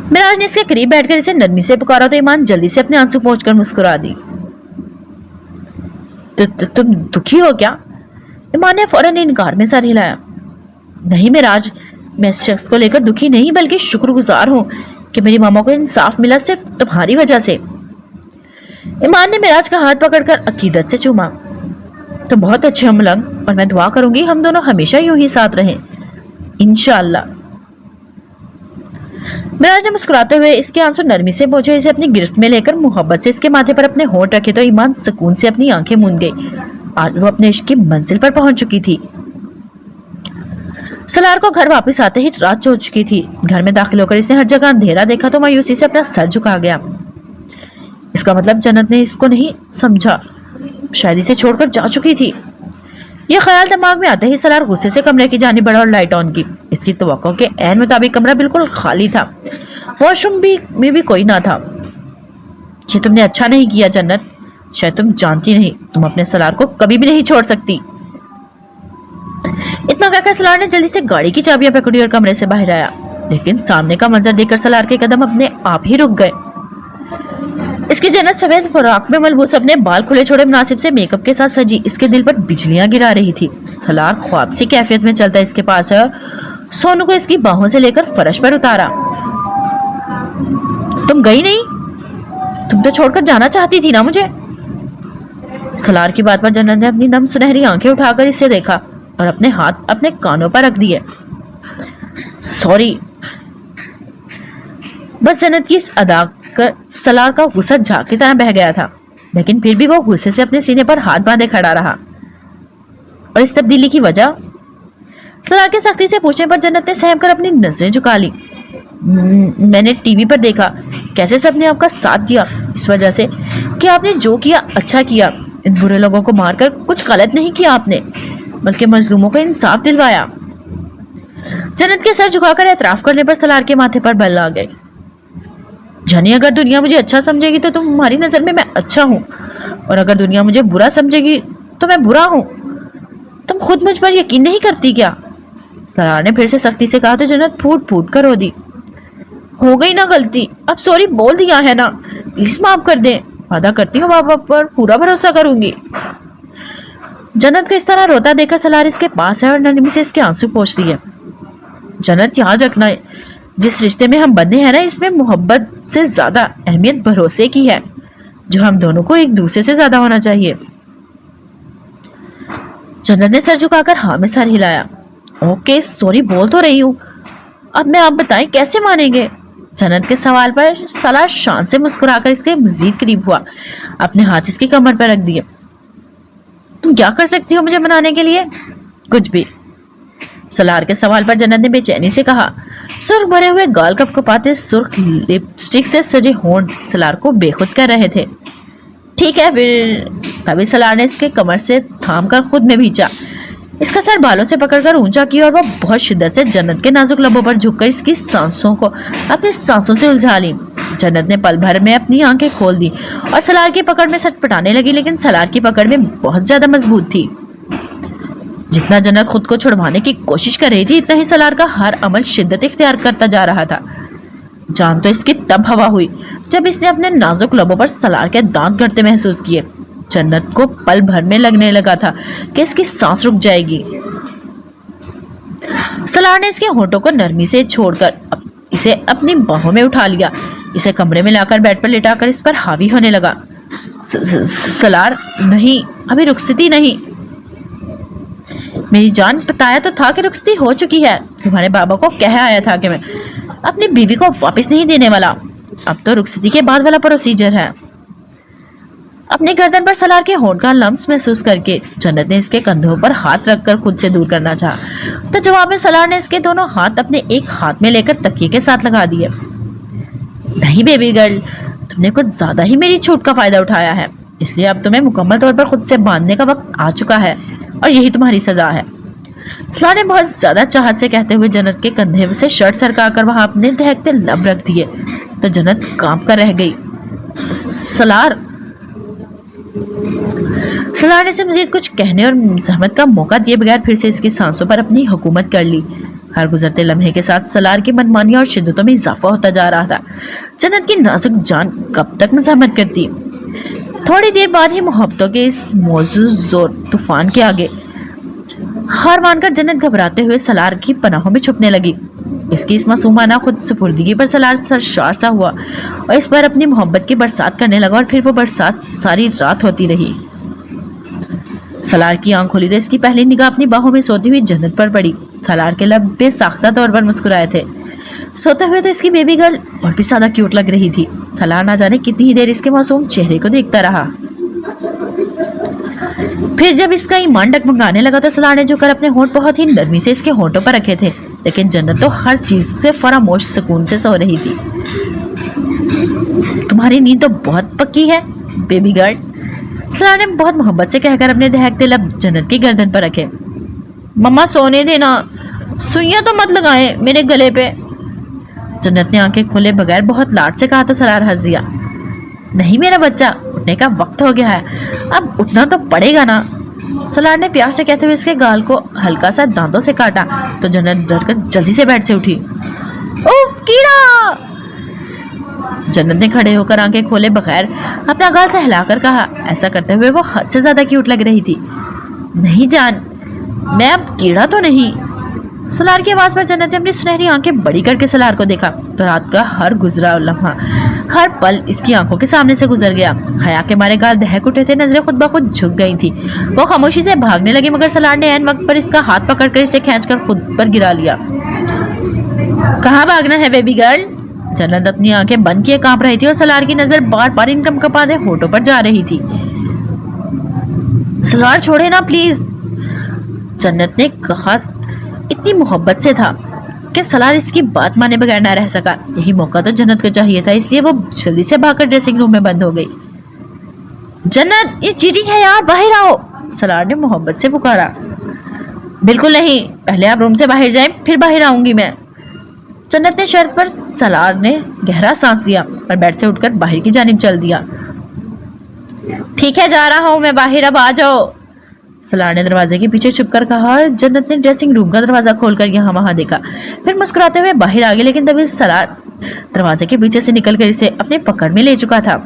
मिराज ने इसके करीब बैठकर इसे नरमी से पुकारा तो ईमान जल्दी से अपने आंसू पोंछकर मुस्कुरा दी। तुम दुखी हो क्या? ईमान ने फौरन इनकार में सर हिलाया। नहीं मिराज, मैं इस शख्स को लेकर दुखी नहीं बल्कि शुक्रगुजार हूं कि मेरी मामा को इंसाफ मिला सिर्फ तुम्हारी वजह से। ईमान ने मिराज का हाथ पकड़कर अकीदत से चूमा। तुम बहुत अच्छे हो मलंग, और मैं दुआ करूंगी हम दोनों हमेशा यूं ही साथ रहें, इंशाअल्लाह। मिराज ने मुस्कुराते हुए इसके आंसू नरमी से पोंछे, इसे अपनी गिरफ्त में लेकर मोहब्बत से इसके माथे पर अपने होंठ रखे तो ईमान सुकून से अपनी आंखें मूंद गई। आज वो अपने इश्क की मंजिल पर पहुंच चुकी थी। सलार को घर वापस आते ही रात हो चुकी थी। घर में दाखिल होकर इसने हर जगह अंधेरा देखा तो मायूसी से अपना सर झुका गया। इसका मतलब जन्नत ने इसको नहीं समझा, शायद इसे छोड़कर जा चुकी थी। यह ख्याल दिमाग में आते ही सलार गुस्से से कमरे की जानिब बढ़ा और लाइट ऑन की। इसकी तवक्को के ऐन मुताबिक कमरा बिल्कुल खाली था, वॉशरूम में भी कोई ना था। ये तुमने अच्छा नहीं किया जन्नत, शायद तुम जानती नहीं तुम अपने सलार को कभी भी नहीं छोड़ सकती। इतना कहकर सलार ने जल्दी से गाड़ी की चाबियां पकड़ी और कमरे से बाहर आया, लेकिन सामने का मंजर देखकर सलार के कदम अपने आप ही रुक गए। इसकी जन्नत सफेद फराक में मलबूस अपने बाल खुले छोड़े मुनासिब से मेकअप के साथ सजी इसके दिल पर बिजलियां गिरा रही थी। सलार ख्वाब सी कैफियत में चलता इसके पास है और सोनू को इसकी बाहों से लेकर फर्श पर उतारा। तुम गई नहीं? तुम तो छोड़कर जाना चाहती थी ना मुझे। सलार की बात पर जन्नत ने अपनी नम सुनहरी आंखें उठाकर इसे देखा और अपने हाथ अपने कानों पर रख दिए। सॉरी। बस जन्नत की इस अदा कर सलार का गुस्सा झाग की तरह बह गया था, लेकिन फिर भी वो गुस्से से अपने सीने पर हाथ बांधे खड़ा रहा। और इस तब्दीली की वजह? सलार के सख्ती से पूछने पर जन्नत ने सहम कर अपनी नजरें झुका ली। میں نے ٹی وی پر دیکھا کیسے سب نے آپ کا ساتھ دیا، اس وجہ سے کہ آپ نے جو کیا اچھا کیا۔ ان برے لوگوں کو مار کر کچھ غلط نہیں کیا آپ نے، بلکہ مظلوموں کو انصاف دلوایا۔ جنت کے سر جھکا کر اعتراف کرنے پر سالار کے ماتھے پر بل آ گئے۔ جانی اگر دنیا مجھے اچھا سمجھے گی تو تمہاری نظر میں اچھا ہوں، اور اگر دنیا مجھے برا سمجھے گی تو میں برا ہوں۔ تم خود مجھ پر یقین نہیں کرتی کیا؟ سالار نے پھر سے سختی سے کہا تو جنت پھوٹ پھوٹ کر رو دی۔ ہو گئی نا غلطی، اب سوری بول دیا ہے نا، پلیز معاف کر دیں، وعدہ کرتی ہوں بابا پر پورا بھروسہ کروں گی۔ جنت کو اس طرح روتا دیکھ کر سالار اس کے پاس ہے اور نرمی سے اس کے آنسو پوچھ دیے۔ جنت یاد رکھنا ہے، جس رشتے میں ہم بندھے ہیں نا، اس میں محبت سے زیادہ اہمیت بھروسے کی ہے، جو ہم دونوں کو ایک دوسرے سے زیادہ ہونا چاہیے۔ جنت نے سر جھکا کر ہاں میں سر ہلایا۔ اوکے سوری بول تو رہی ہوں، اب میں آپ بتائیں کیسے مانیں گے؟ جنت کے سوال پر سالار شان سے مسکرا کر اس کے مزید قریب ہوا، اپنے ہاتھ اس کی کمر پر رکھ دیے۔ تم کیا کر سکتی ہو مجھے منانے کے لیے؟ کچھ بھی۔ سالار کے سوال پر جنت نے بے چینی سے کہا۔ سرخ بھرے ہوئے گال کپکپاتے سرخ لپسٹک سے سجے ہونٹ سالار کو بے خود کر رہے تھے۔ ٹھیک ہے پھر۔ تبھی سالار نے اس کے کمر سے تھام کر خود میں بھیچا، اس کا سر بالوں سے پکڑ کر اونچا کیا اور وہ بہت شدت سے جنت کے نازک لبوں پر جھک کر اس کی سانسوں کو اپنی سانسوں سے الجھا لی۔ جنت نے پل بھر میں اپنی آنکھیں کھول دی اور سالار کی پکڑ میں سچ پٹانے لگی، لیکن سالار کی پکڑ میں بہت زیادہ مضبوط تھی۔ جتنا جنت خود کو چھڑوانے کی کوشش کر رہی تھی، اتنا ہی سالار کا ہر عمل شدت اختیار کرتا جا رہا تھا۔ جان تو اس کی تب ہوا ہوئی جب اس نے اپنے نازک لبوں پر سالار کے دانت گڑتے محسوس کیے۔ جنت کو پل بھر میں لگنے لگا تھا کہ اس کی سانس رک جائے گی۔ سالار نے اس کے ہونٹوں کو نرمی سے چھوڑ کر اسے اپنی باہوں میں اٹھا لیا، اسے کمرے میں لا کر بیڈ پر لٹا کر اس پر حاوی ہونے لگا۔ سالار نہیں، ابھی رخصتی نہیں۔ میری جان بتایا تو تھا کہ رخصتی ہو چکی ہے، تمہارے بابا کو کہہ آیا تھا کہ میں اپنی بیوی کو واپس نہیں دینے والا، اب تو رخصتی کے بعد والا پروسیجر ہے۔ اپنے گردن پر سالار کے ہونٹ کا لمس محسوس کر کے جنت نے اس کے کندھوں پر ہاتھ رکھ کر خود سے دور کرنا چاہا، تو جواب میں سالار نے اس کے دونوں ہاتھ اپنے ایک ہاتھ میں لے کر تکیے کے ساتھ لگا دیے۔ نہیں بیبی گرل، تم نے کچھ زیادہ ہی میری چھوٹ کا فائدہ اٹھایا ہے، اس لیے اب تمہیں مکمل طور پر خود سے باندھنے کا وقت آ چکا ہے، اور یہی تمہاری سزا ہے۔ سالار نے بہت زیادہ چاہت سے کہتے ہوئے جنت کے کندھے سے شرٹ سرکا کر وہاں اپنے دہکتے لب رکھ دیے، تو جنت کانپ کر رہ گئی۔ سالار نے اسے مزید کچھ کہنے اور زحمت کا موقع دیے بغیر پھر سے اس کی سانسوں پر اپنی حکومت کر لی۔ ہر گزرتے لمحے کے ساتھ سالار کی منمانیاں اور شدتوں میں اضافہ ہوتا جا رہا تھا۔ جنت کی نازک جان کب تک مزاحمت کرتی؟ تھوڑی دیر بعد ہی محبتوں کے اس موزوں زور طوفان کے آگے ہار مان کر جنت گھبراتے ہوئے سالار کی پناہوں میں چھپنے لگی۔ اس کی اس معصومانہ خود سپردگی پر سالار سرشار سا ہوا اور اس پر اپنی محبت کی برسات کرنے لگا، اور پھر وہ برسات ساری رات ہوتی رہی۔ سالار کی آنکھ کھلی تو اس کی پہلی نگاہ اپنی باہوں میں سوتی ہوئی جنت پر پڑی۔ سالار کے لب بے ساختہ طور پر مسکرائے تھے، سوتے ہوئے تو اس کی بیبی گرل اور بھی زیادہ کیوٹ لگ رہی تھی۔ سالار نہ جانے کتنی ہی دیر اس کے معصوم چہرے کو دیکھتا رہا۔ پھر جب اس کا ایمان ڈگمگانے لگا تو سالار نے جو کر اپنے ہونٹ بہت ہی نرمی سے اس کے ہونٹوں پر رکھے تھے، لیکن جنت تو ہر چیز سے فراموش سکون سے سو رہی تھی۔ تمہاری نیند تو بہت پکی ہے بیبی گرل، سالار نے بہت محبت سے کہہ کر اپنے دہکتے لب جنت کی گردن پر رکھے۔ مما سونے دینا، سوئیاں تو مت لگائیں میرے گلے پہ، جنت نے آنکھیں کھولے بغیر بہت لاڈ سے کہا تو سالار ہنس دیا۔ نہیں میرا بچہ، اٹھنے کا وقت ہو گیا ہے، اب اٹھنا تو پڑے گا نا، سالار نے پیار سے کہتے ہوئے اس کے گال کو ہلکا سا دانتوں سے کاٹا تو جنت ڈر کر جلدی سے بیٹھ سے اٹھی۔ اوف کیڑا! جنت نے کھڑے ہو کر آنکھیں کھولے بغیر اپنا گال سے ہلا کر کہا، ایسا کرتے ہوئے وہ حد سے زیادہ کیوٹ لگ رہی تھی۔ نہیں جان، میں اب کیڑا تو نہیں۔ سالار کی آواز پر جنت نے اپنی سنہری آنکھیں بڑی کر کے سالار کو دیکھا تو رات کا ہر گزرا لمحہ، ہر پل اس کی آنکھوں کے سامنے سے گزر گیا۔ حیا کے مارے گال دہک اٹھے تھے، نظریں خود بخود جھک گئی تھی، وہ خاموشی سے بھاگنے لگی، مگر سالار نے عین وقت پر اس کا ہاتھ پکڑ کر اسے کھینچ کر خود پر گرا لیا۔ کہاں بھاگنا ہے بیبی گرل؟ جنت اپنی آنکھیں بند کیے کانپ رہی تھی اور سالار کی نظر بار بار ان کپکپاتے ہونٹوں پر جا رہی تھی۔ سالار چھوڑے نا پلیز، جنت نے کہا اتنی محبت سے تھا کہ سلار اس کی بات مانے بغیر نہ رہ سکا. یہی موقع تو جنت کو چاہیے تھا, اس لیے وہ جلدی سے بھاگ کر ڈریسنگ روم میں بند ہو گئی. جنت, یہ چیٹنگ ہے یار, باہر آؤ, سلار نے محبت سے پکارا. بالکل نہیں, پہلے آپ روم سے باہر جائیں پھر باہر آؤں گی میں. جنت نے شرط پر. سلار نے گہرا سانس لیا اور بیڈ سے اٹھ کر باہر کی جانب چل دیا. ٹھیک ہے, جا رہا ہوں میں باہر, اب آ جاؤ, سلار نے دروازے کے پیچھے چھپ کر کہا. جنت نے ڈریسنگ روم کا دروازہ کھول کر یہاں وہاں دیکھا, پھر مسکراتے ہوئے باہر آ گئی, لیکن تبھی سلار دروازے کے پیچھے سے نکل کر اسے اپنے پکڑ میں لے چکا تھا.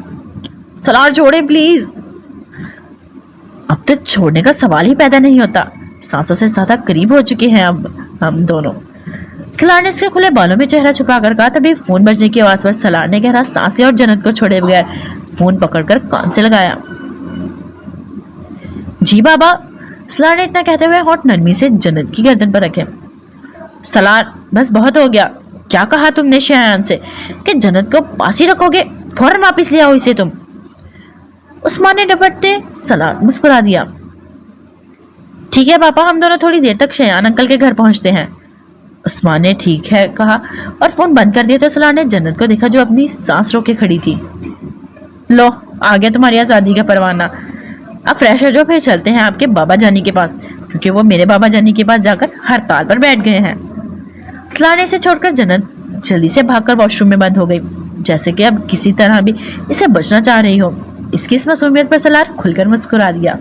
سلار چھوڑیں پلیز. اب تو چھوڑنے کا سوال ہی پیدا نہیں ہوتا, سانسوں سے زیادہ قریب ہو چکے ہیں اب ہم دونوں. سلار نے اس کے کھلے بالوں میں چہرہ چھپا کر کہا. تبھی فون بجنے کی آواز پر سلار نے گہرا سانس لیا اور جنت کو چھوڑے بغیر فون پکڑ کر کان سے لگایا. جی بابا, سلار نے اتنا کہتے ہوئے ہونٹ نرمی سے جنت کی گردن پر رکھے. سلار, بس بہت ہو گیا. کیا کہا تم نے شایان سے کہ جنت کو پاس ہی رکھو گے؟ فوراً واپس لے آؤ اسے تم. عثمان نے ڈپٹتے سلار مسکرا دیا. ٹھیک ہے پاپا, ہم دونوں تھوڑی دیر تک شایان انکل کے گھر پہنچتے ہیں. عثمان نے ٹھیک ہے کہا اور فون بند کر دیا. تو سلار نے جنت کو دیکھا جو اپنی سانس روک کے کھڑی تھی. لو, آ گیا تمہاری آزادی کا پروانہ. اب فریش ہو جاؤ, پھر چلتے ہیں آپ کے بابا جانی کے پاس, کیونکہ وہ میرے بابا جانی کے پاس جا کر ہڑتال پر بیٹھ گئے ہیں. سلار نے اسے چھوڑ کر جنت جلدی سے بھاگ کر واش روم میں بند ہو گئی, جیسے کہ اب کسی طرح بھی اسے بچنا چاہ رہی ہو. اس کی اس معصومیت پر سلار کھل کر مسکرا دیا.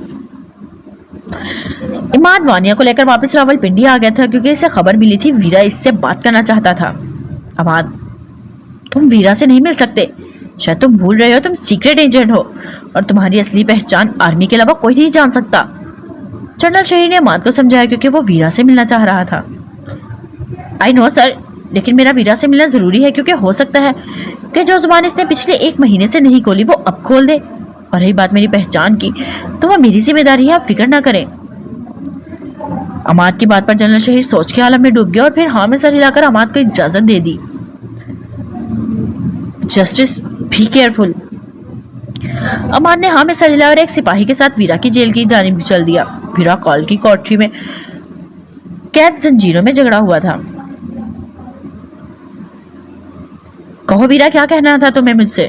عماد وانیہ کو لے کر واپس راولپنڈی آ گیا تھا, کیونکہ اسے خبر ملی تھی ویرا اس سے بات کرنا چاہتا تھا. عماد, تم ویرا سے نہیں مل سکتے. شاید تم بھول رہے ہو تم سیکرٹ ایجنٹ ہو, اور تمہاری اصلی پہچان آرمی کے علاوہ کوئی نہیں جان سکتا. جنرل شہیر نے عماد کو سمجھایا, کیونکہ وہ ویرا سے ملنا چاہ رہا تھا. آئی نو سر, لیکن میرا ویرا سے ملنا ضروری ہے, کیونکہ ہو سکتا ہے کہ جو زبان اس نے پچھلے 1 مہینے سے نہیں کھولی وہ اب کھول دے. اور رہی بات میری پہچان کی, تو وہ میری ذمہ داری ہے, آپ فکر نہ کریں. عماد کی بات پر جنرل شہیر سوچ کے عالم میں ڈوب گیا اور پھر ہاں میں سر ہلا کر عماد کو اجازت دے دی. Just be careful. عماد نے ہاں میں سر ہلا اور ایک سپاہی کے ساتھ ویرا کی جیل کی جانب چل دیا. ویرا کال کی کوٹری میں قید زنجیروں میں جھگڑا ہوا تھا. کہو ویرا, کیا کہنا تھا تمہیں مجھ سے؟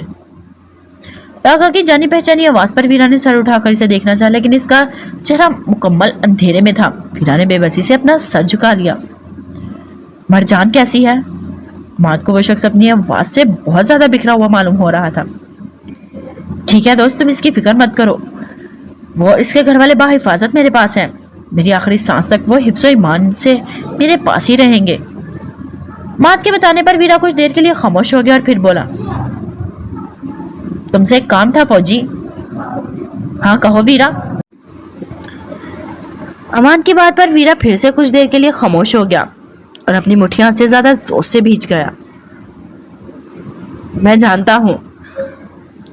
راگا کی جانی پہچانی آواز پر ویرا نے سر اٹھا کر اسے دیکھنا چاہا, لیکن اس کا چہرہ مکمل اندھیرے میں تھا. ویرا نے بے بسی سے اپنا سر جھکا لیا. مرجان کیسی ہے؟ عماد کو وہ شخص اپنی آواز سے بہت زیادہ بکھرا ہوا معلوم ہو رہا تھا. ٹھیک ہے دوست, تم اس کی فکر مت کرو, وہ اور اس کے گھر والے باحفاظت میرے پاس ہیں. میری آخری سانس تک وہ حفظ و ایمان سے میرے پاس ہی رہیں گے. عماد کے بتانے پر ویرا کچھ دیر کے لیے خاموش ہو گیا اور پھر بولا. تم سے ایک کام تھا فوجی. ہاں کہو ویرا. عماد کی بات پر ویرا پھر سے کچھ دیر کے لیے خاموش ہو گیا اور اپنی مٹھیاں سے زیادہ زور سے بھیج گیا. میں جانتا ہوں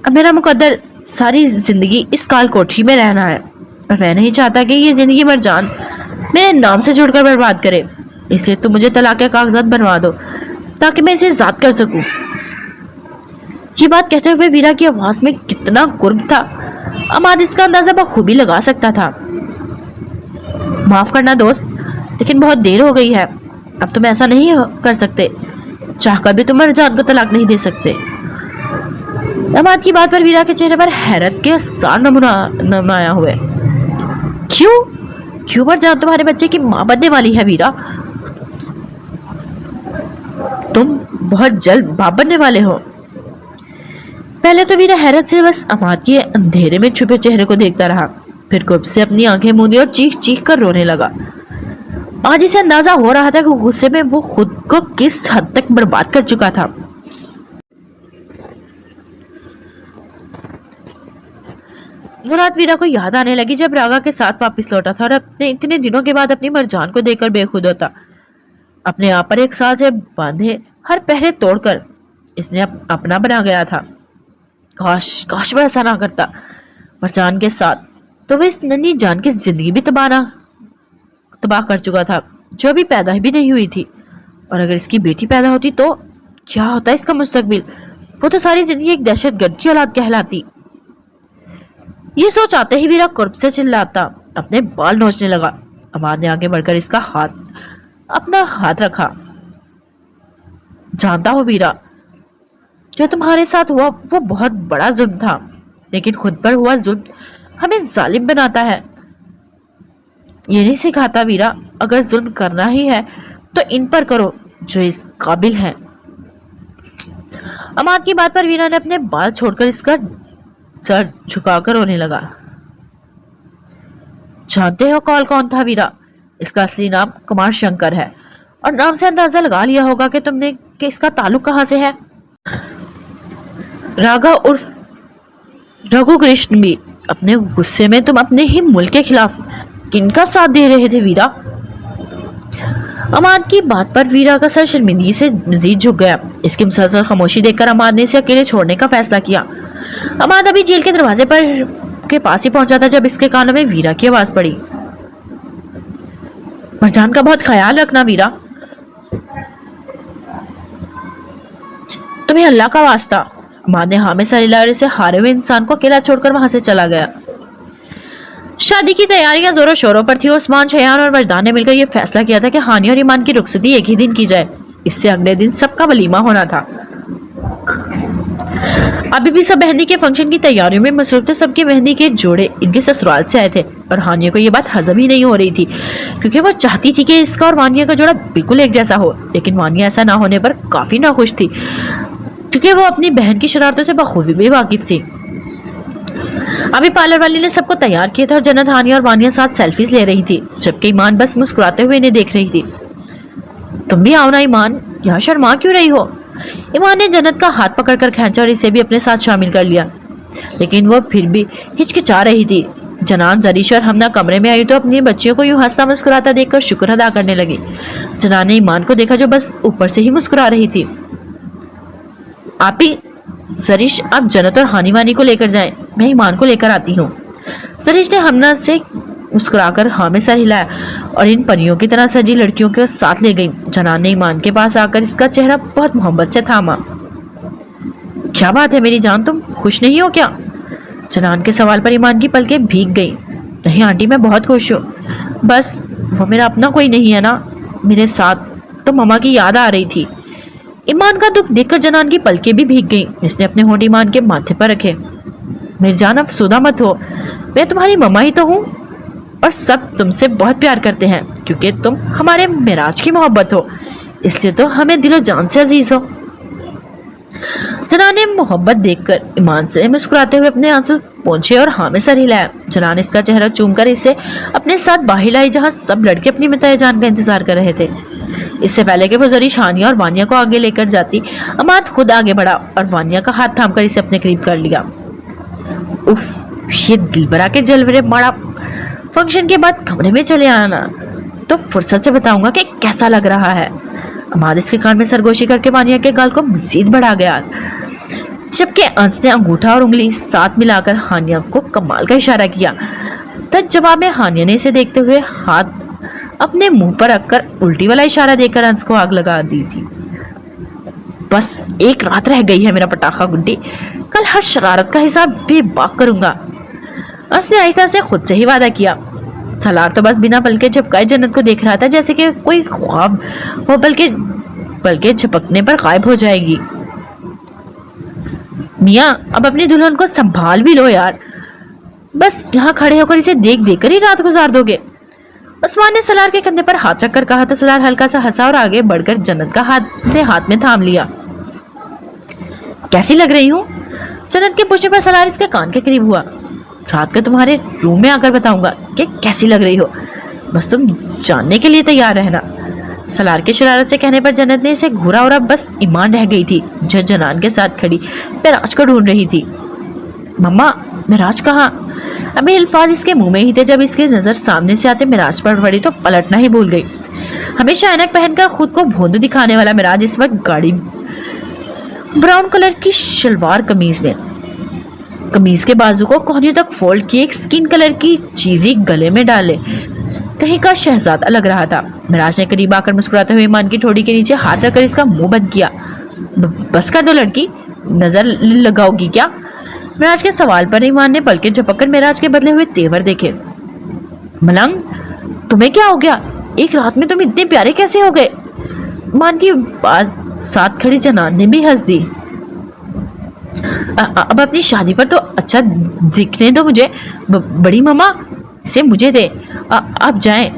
اب میرا مقدر ساری زندگی اس کال کوٹری میں رہنا ہے, اور میں نہیں چاہتا کہ یہ زندگی مرجان میرے نام سے جڑ کر برباد کرے. اس لیے تم مجھے طلاق کے کاغذات بنوا دو تاکہ میں اسے ذات کر سکوں. یہ بات کہتے ہوئے ویرا کی آواز میں کتنا قرب تھا, عماد اس کا اندازہ بخوبی لگا سکتا تھا. معاف کرنا دوست, لیکن بہت دیر ہو گئی ہے. اب تم ایسا نہیں کر سکتے, چاہ کر بھی تم مرجان کو طلاق نہیں دے سکتے. عماد کی بات پر ویرا کے چہرے پر حیرت کے آثار نمایاں ہوئے. کیوں مرجان تمہارے بچے کی ماں بننے والی ہے ویرا؟ تم بہت جلد باپ بننے والے ہو. پہلے تو ویرا حیرت سے بس عماد کے اندھیرے میں چھپے چہرے کو دیکھتا رہا, پھر گپ سے اپنی آنکھیں موندی اور چیخ چیخ کر رونے لگا. آج اسے اندازہ ہو رہا تھا کہ غصے میں وہ خود کو کس حد تک برباد کر چکا تھا. وہ رات ویرا کو یاد آنے لگی جب راگا کے ساتھ واپس لوٹا تھا اور اپنے اتنے دنوں کے بعد اپنی مرجان کو دیکھ کر بے خود ہوتا. اپنے آپ پر 1 سال سے باندھے ہر پہرے توڑ کر اس نے اپنا بنا گیا تھا. کاش وہ ایسا نہ کرتا. مرجان کے ساتھ تو وہ اس ننھی جان کی زندگی بھی تباہ کر چکا تھا, جو ابھی پیدا بھی نہیں ہوئی تھی. اور اگر اس کی بیٹی پیدا ہوتی تو کیا ہوتا اس کا مستقبل؟ وہ تو ساری زندگی ایک دہشت گرد کی اولاد کہلاتی. یہ سوچ آتے ہی ویرا قرب سے چلاتا اپنے بال نوچنے لگا. عماد نے آگے بڑھ کر اس کا اپنا ہاتھ رکھا. जानता हो वीरा, जो तुम्हारे साथ हुआ वो बहुत बड़ा जुल्म था, लेकिन खुद पर हुआ जुल्म हमें जालिम बनाता है। ये नहीं सिखाता वीरा, अगर जुल्म करना ही है तो इन पर करो जो इस काबिल है। अमाद की बात पर वीरा ने अपने बाल छोड़कर इसका सर झुकाकर रोने लगा। जानते हो कॉल कौन था वीरा? इसका असली नाम कुमार शंकर है, और नाम से अंदाजा लगा लिया होगा कि तुमने कि इसका ताल्लुक कहां से है। राघव उर्फ रघु कृष्ण भी। अपने गुस्से में तुम अपने ही मुल्क के खिलाफ किनका साथ दे रहे थे वीरा? अमाद की बात पर वीरा का सर शर्मिंदगी से मजीद झुक गया। इसकी मुसलसल खामोशी देखकर अमाद ने इसे अकेले छोड़ने का फैसला किया। अमाद अभी जेल के दरवाजे पर के पास ही पहुंचा था जब इसके कानों में वीरा की आवाज पड़ी। मरजान का बहुत ख्याल रखना वीरा, तुम्हें अल्लाह का वास्ता। अमाद ने हाँ में सर हिलाकर से हारे हुए इंसान को अकेला छोड़कर वहां से चला गया। शादी की तैयारियां जोरों शोरों पर थी और उस्मान, शयान और मर्दान ने मिलकर यह फैसला किया था कि हानि और ईमान की रुखसती एक ही दिन की जाए। इससे अगले दिन सबका वलीमा होना था। अभी भी सब मेहंदी के फंक्शन की तैयारियों में मसरूफ थे। सबके मेहंदी के जोड़े इनके ससुराल से आए थे और हानिया को यह बात हजम ही नहीं हो रही थी, क्योंकि वो चाहती थी कि इसका और वानिया का जोड़ा बिल्कुल एक जैसा हो। लेकिन वानिया ऐसा ना होने पर काफी नाखुश थी, क्योंकि वो अपनी बहन की शरारतों से बखूबी भी वाकिफ थी। अभी पार्लर वाली ने सबको तैयार किया था और जन्नत, हानिया और वानिया साथ सेल्फीज ले रही थी, जबकि ईमान बस मुस्कुराते हुए इन्हें देख रही थी। तुम भी आओ ना ईमान, यहाँ शर्मा क्यों रही हो? ईमान ने जन्नत का हाथ पकड़कर खींचा और इसे भी अपने साथ शामिल कर लिया, लेकिन वो फिर भी हिचकिचा रही थी। जनान, जरीश और हमना कमरे में आई तो अपनी बच्चियों को यूं हंसता मुस्कुराता देखकर शुक्र अदा करने लगी। जनान ने ईमान को देखा जो बस ऊपर से ही मुस्कुरा रही थी। आप ही जरीश, आप जन्नत और हानी वानी को लेकर जाएं, मैं ईमान को लेकर आती हूँ। जरीश ने हमना से मुस्कुराकर हाँ में सर हिलाया और इन परियों की तरह सजी लड़कियों के साथ ले गई। जनान ने ईमान के पास आकर इसका चेहरा बहुत मोहब्बत से थामा। क्या बात है मेरी जान, तुम खुश नहीं हो क्या? जनान के सवाल पर ईमान की पलकें भीग गई। नहीं आंटी, मैं बहुत खुश हूँ, बस वो मेरा अपना कोई नहीं है ना मेरे साथ, तो ममा की याद आ रही थी। ईमान का दुख देखकर जनान की पलकें भी भीग गईं। इसने अपने होंठ ईमान के माथे पर रखे। मेरी जान, अफसुदा मत हो, मैं तुम्हारी ममा ही तो हूँ और सब तुमसे बहुत प्यार करते हैं, क्योंकि तुम हमारे मिराज की मोहब्बत हो, इसलिए तो हमें दिलो जान से अजीज हो। जनान ने मोहब्बत देखकर ईमान से मुस्कुराते हुए अपने आंसू पोंछे और हाँ में सर हिलाया। जनान इसका चेहरा चूमकर इसे अपने साथ बाहर लाई, जहाँ सब लड़के अपनी मिताए जान का इंतजार कर रहे थे। इससे पहले कि वो जरीश, हानिया और वानिया को आगे लेकर जाती, अमाद खुद आगे बढ़ा और वानिया का हाथ थामकर इसे अपने करीब कर लिया। उफ, ये दिलबरा के जलवरे मारा। फंक्शन के बाद कमरे में चले आना तो फुर्सत से बताऊंगा कि कैसा लग रहा है। अमाद इसके कान में सरगोशी करके वानिया के गाल को मजीद बढ़ा गया, जबकि अंश ने अंगूठा और उंगली साथ मिलाकर हानिया को कमाल का इशारा किया। तब जवाब में हानिया ने इसे देखते हुए हाथ अपने मुंह पर रखकर उल्टी वाला इशारा देकर अंश को आग लगा दी थी। बस एक रात रह गई है मेरा पटाखा गुड्डी, कल हर शरारत का हिसाब बेबाक करूंगा। अंश ने आहिस्ता से खुद से ही वादा किया। सलार तो बस बिना पलके झपकाए जन्नत को देख रहा था, जैसे कि कोई ख्वाब हो, बल्कि झपकने पर गायब हो जाएगी। मियाँ, अब अपनी दुल्हन को संभाल भी लो यार, बस यहाँ खड़े होकर इसे देख देख कर ही रात गुजार दोगे। उस्मान ने सलार के कंधे पर हाथ रखकर कहा तो सलार हल्का सा हंसा और आगे बढ़कर जन्नत का हाथ में थाम लिया। कैसी लग रही हूँ? जन्नत के पूछने पर सलार इसके कान के करीब हुआ। रात को तुम्हारे रूम में आकर बताऊंगा कि कैसी लग रही हो, बस तुम जानने के लिए तैयार रहना। सलार के शरारत से कहने पर जन्नत ने इसे घूरा और अब बस ईमान रह गई थी, जो जनान के साथ खड़ी मिराज को ढूंढ रही थी। मम्मा, मिराज कहाँ? अभी अल्फाज इसके मुंह में ही थे जब इसकी नजर सामने से आते मिराज पर पड़ी तो पलटना ही भूल गई। हमेशा ऐनक पहनकर खुद को भोंदू दिखाने वाला मिराज इस वक्त गाड़ी ब्राउन कलर की शलवार कमीज में, कमीज के बाजू को कोहनियों तक फोल्ड किए एक स्किन कलर की चीजी गले में डाले कहीं का शहजादा लग रहा था। मिराज ने करीब आकर मुस्कुराते हुए ईमान की ठोड़ी के नीचे हाथ रखकर इसका मुंह बंद किया। बस कर दो लड़की, नजर लगाओगी क्या? मिराज के सवाल पर ईमान ने पलके झपककर मिराज के बदले हुए तेवर देखे। मलंग, तुम्हें क्या हो गया? एक रात में तुम इतने प्यारे कैसे हो गए? ईमान की बात साथ खड़ी जनान ने भी हंस दी। अब अपनी शादी पर तो अच्छा दिखने दो मुझे। बड़ी मम्मा, इसे मुझे दे। अब जाएं।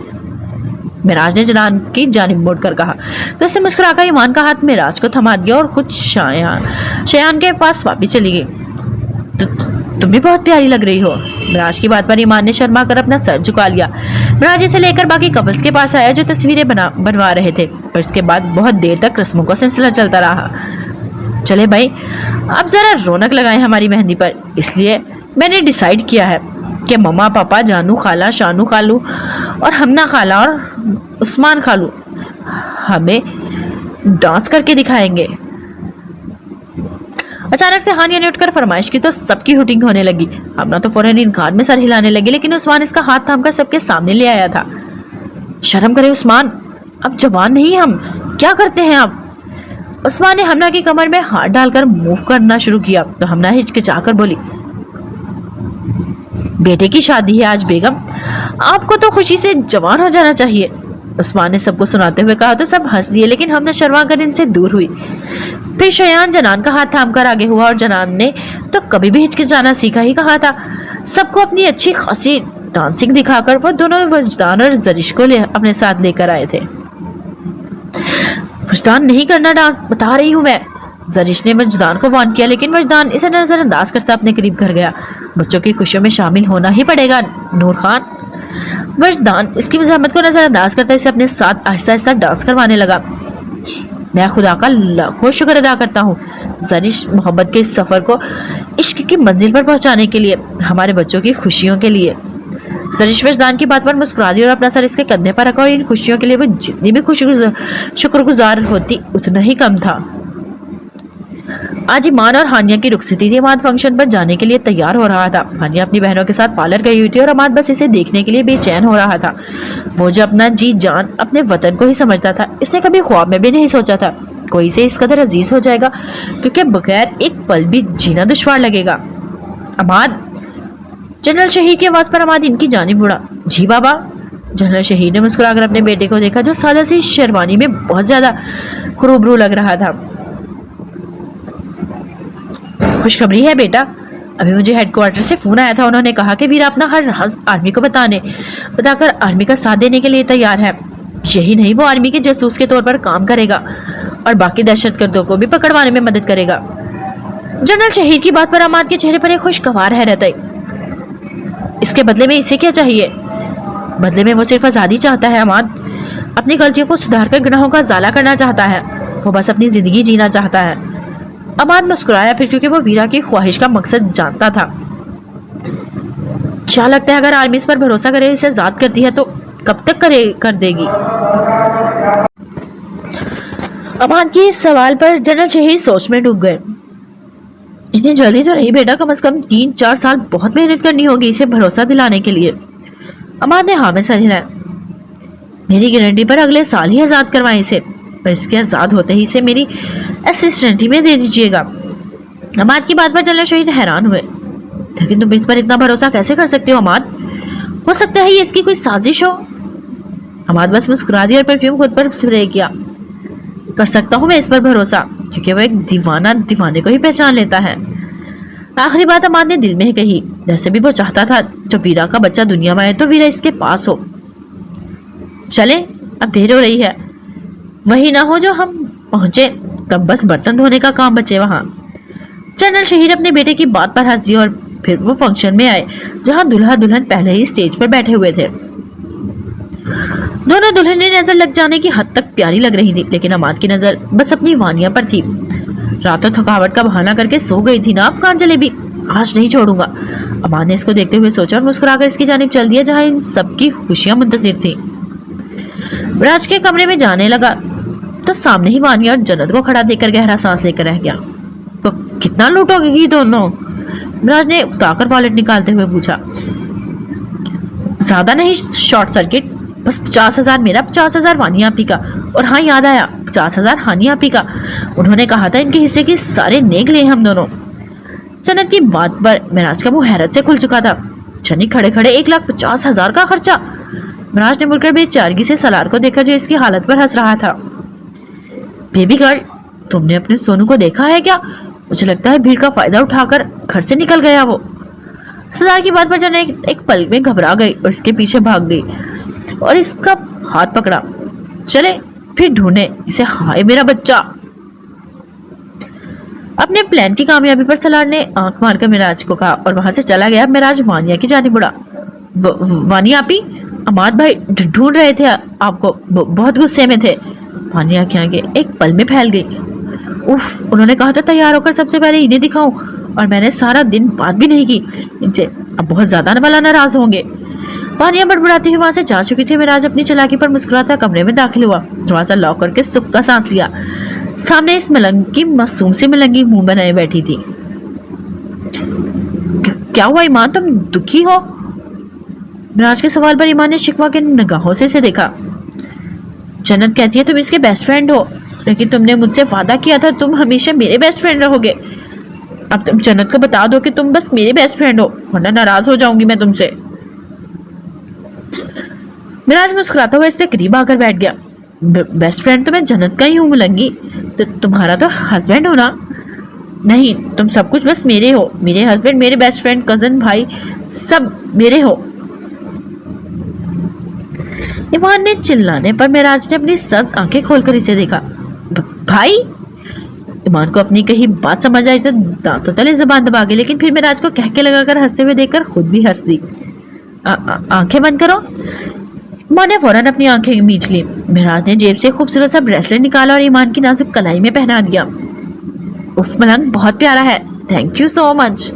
मिराज ने जनान की जानिब मुड़कर कहा तो इसे मुस्कुराकर ईमान का हाथ मिराज को थमा दिया और खुद शयान के पास वापस चली गई। तुम भी बहुत प्यारी लग रही हो। मिराज की बात पर ईमान ने शर्मा कर अपना सर झुका लिया। मिराज इसे लेकर बाकी कपल्स के पास आया जो तस्वीरें बनवा रहे थे और इसके बाद बहुत देर तक रस्मों का सिलसिला चलता रहा। चले भाई, अब जरा रौनक लगाएं हमारी मेहंदी पर। इसलिए मैंने डिसाइड किया है कि मम्मा पापा, जानू खाला, शानू खालू और हमना खाला और उस्मान खालू हमें डांस करके दिखाएंगे। अचानक से हानिया ने उठकर फरमाइश की तो सबकी हुटिंग होने लगी। हमना तो फौरन इनकार में सर हिलाने लगी, लेकिन उस्मान इसका हाथ थामकर सबके सामने ले आया था। शर्म करे उस्मान, अब जवान नहीं हम, क्या करते हैं आप? उस्मान ने हमना की कमर में हाथ डालकर मूव करना शुरू किया तो हमना हिचकिचाकर बोली, बेटे की शादी है आज बेगम, आपको तो खुशी से जवान हो जाना चाहिए। उस्मान ने सबको सुनाते हुए कहा तो सब हंस दिए, लेकिन हमने शर्मा कर इनसे दूर हुई। फिर शयान जनान का हाथ थामकर आगे हुआ और जनान ने तो कभी भी हिचकिचाना सीखा ही कहा था। सबको अपनी अच्छी खासी डांसिंग दिखाकर वो दोनों वजदान और जरिश को अपने साथ लेकर आए थे। वजदान नहीं करना डांस, बता रही हूँ मैं। जरिश ने वजदान को वार्न किया, लेकिन वजदान इसे नजरअंदाज करता अपने करीब घर गया। बच्चों की खुशियों में शामिल होना ही पड़ेगा नूर खान। वजदान इसकी मज़ाहमत को नजरअंदाज करता इसे अपने साथ आहिस्ता आहिस्ता डांस करवाने लगा। मैं खुदा का लाखों शुक्र अदा करता हूँ जरिश मोहब्बत के इस सफ़र को इश्क की मंजिल पर पहुँचाने के लिए, हमारे बच्चों की खुशियों के लिए। जरिश वजदान की बात पर मुस्कुरा दी और अपना सर इसके कंधे पर रखा और इन खुशियों के लिए वो जितनी भी शुक्रगुजार होती उतना ही कम था। आज ईमान और हानिया की रुखसती थी। अमाद फंक्शन पर जाने के लिए तैयार हो रहा था। हानिया अपनी बहनों के साथ पार्लर गई हुई थी और अमाद बस इसे देखने के लिए बेचैन हो रहा था। वो जो अपना जी जान अपने वतन को ही समझता था, इसने कभी ख्वाब में भी नहीं सोचा था कोई इसे इस कदर अजीज हो जाएगा, क्योंकि बगैर एक पल भी जीना दुश्वार लगेगा। अमाद, जनरल शहीद की आवाज पर अमाद इनकी जानिब मुड़ा। जी बाबा। जनरल शहीद ने मुस्कुराकर अपने बेटे को देखा जो सादा सी शेरवानी में बहुत ज्यादा खुरूबरू लग रहा था। खुशखबरी है बेटा, अभी मुझे हेडक्वार्टर से फोन आया था। उन्होंने कहा कि वीरा अपना हर राज आर्मी को बताकर आर्मी का साथ देने के लिए तैयार है। यही नहीं, वो आर्मी के जासूस के तौर पर काम करेगा और बाकी दहशतगर्दों को भी पकड़वाने में मदद करेगा। जनरल शहीद की बात पर अमाद के चेहरे पर एक खुशगवार हैरत आई। इसके बदले में इसे क्या चाहिए? बदले में वो सिर्फ आज़ादी चाहता है अमाद। अपनी गलतियों को सुधारकर गुनाहों का ज़ाला करना चाहता है। वो बस अपनी जिंदगी जीना चाहता है। अमाद मुस्कुराया फिर, क्योंकि वो वीरा की ख्वाहिश का मकसद जानता था। क्या लगता है अगर आर्मी इस पर भरोसा करे, इसे आजाद करती है तो कब तक कर देगी? अमाद के इस सवाल पर जनरल शहीद सोच में डूब गए। इतनी जल्दी तो नहीं बेटा, कम से कम 3-4 साल बहुत मेहनत करनी होगी इसे भरोसा दिलाने के लिए। अमाद ने हाँ में सर हिलाया। मेरी गारंटी पर अगले साल ही आज़ाद करवाएं इसे, पर इसके आज़ाद होते ही इसे मेरी असिस्टेंट ही में दे दीजिएगा। अमाद की बात पर जनरल शहीद हैरान हुए। लेकिन तुम इस पर इतना भरोसा कैसे कर सकते हो अमाद? हो सकता है ये इसकी कोई साजिश हो। अमाद बस मुस्कुरा दिया और परफ्यूम खुद पर स्प्रे किया। कर सकता हूँ मैं इस पर भरोसा, क्योंकि वो एक दीवाना दीवाने को ही पहचान लेता है। आखिरी बात अमाद ने दिल में ही कही। जैसे भी वो चाहता था जब वीरा का बच्चा दुनिया में आए तो वीरा इसके पास हो। चले, अब देर हो रही है। वही ना हो जो हम पहुंचे तब बस बर्तन धोने का काम बचे वहां। जनरल शहीद अपने बेटे की बात पर हंस दिया और फिर वो फंक्शन में आए जहां दूल्हा दुल्हन पहले ही स्टेज पर बैठे हुए थे। दोनों दुल्हनें नजर लग जाने की हद तक प्यारी लग रही थी, लेकिन अमाद की नजर बस अपनी वानिया पर थी। रातों थकावट का बहाना करके सो गई थी ना अफगान जलेबी, आज नहीं छोड़ूंगा। अमाद ने इसको देखते हुए सोचा और मुस्कुराकर इसकी जानिब चल दिया जहां इन सबकी खुशियां मुंतजिर थी। राज के कमरे में जाने लगा तो सामने ही वानिया और जन्नत को खड़ा देखकर गहरा सांस लेकर रह गया। तो कितना लूटोगी दोनों? राज ने उताकर वॉलेट निकालते हुए पूछा। ज्यादा नहीं शॉर्ट सर्किट, बस 50,000 मेरा, 50,000 वानिया आपी का, और हाँ याद आया 50,000 हानिया आपी का। उन्होंने कहा था इनके हिस्से के सारे नेक ले हम दोनों। जन्नत की बात पर मिराज का मुंह हैरत से खुल चुका था। चनी खड़े खड़े 1,50,000 का खर्चा। मिराज ने मुड़कर बेचारगी से सलार को देखा जो इसकी हालत पर हंस रहा था। बेबी गर्ल, तुमने अपने सोनू को देखा है क्या? मुझे लगता है भीड़ का फायदा उठाकर घर से निकल गया वो। सरदार की बात पर जन्नत एक पल में घबरा गई और इसके पीछे भाग गई और इसका हाथ पकड़ा। चले फिर ढूंढे इसे। हाय मेरा बच्चा। अपने प्लान की कामयाबी पर सलार ने आंख मारकर मिराज को कहा और वहां से चला गया। मिराज वानिया की जानिब बढ़ा। वानिया आपी, अमाद भाई ढूंढ रहे थे आपको, बहुत गुस्से में थे। वानिया की आंखें एक पल में फैल गई। उफ, उन्होंने कहा था तैयार होकर सबसे पहले इन्हें दिखाऊं और मैंने सारा दिन बात भी नहीं की इनसे। अब बहुत ज्यादा वाला नाराज होंगे। वानिया बड़बड़ाती हुई वहां से जा चुकी थी। मिराज अपनी चालाकी पर मुस्कुराता कमरे में दाखिल हुआ। दरवाजा लॉक करके सुख का सांस लिया। सामने इस मलंग की मासूम सी मलंगी मुंह बनाए बैठी थी। क्या हुआ ईमान, तुम दुखी हो? मिराज के सवाल पर ईमान ने शिकवा के निगाहों से इसे देखा। जन्नत कहती है तुम इसके बेस्ट फ्रेंड हो, लेकिन तुमने मुझसे वादा किया था तुम हमेशा मेरे बेस्ट फ्रेंड रहोगे। अब तुम जन्नत को बता दो कि तुम बस मेरे बेस्ट फ्रेंड हो, वरना नाराज हो जाऊंगी मैं तुमसे। मिराज मुस्कुराता हुआ इससे करीब आकर बैठ गया। बेस्ट फ्रेंड तो मैं जन्नत का ही हूँ मुलंगी, तो तुम्हारा तो हस्बैंड हो ना? नहीं, तुम सब कुछ बस मेरे हो। मेरे हस्बैंड, मेरे बेस्ट फ्रेंड, कजन, भाई, सब मेरे हो। ईमान ने चिल्लाने पर मिराज ने अपनी सब्ज आंखें खोलकर इसे देखा। भाई? ईमान को अपनी कही बात समझ आई तो दांतों तले जबान दबा गई, लेकिन फिर मिराज को कहके लगाकर हंसते हुए देखकर खुद भी हंस दी। आंखें बंद करो। ईमान ने फौरन अपनी आंखें मीच ली। मिराज ने जेब से खूबसूरत सा ब्रेसलेट निकाला और ईमान की नाजुक कलाई में पहना दिया। उफ मलंग, बहुत प्यारा है, थैंक यू सो मच।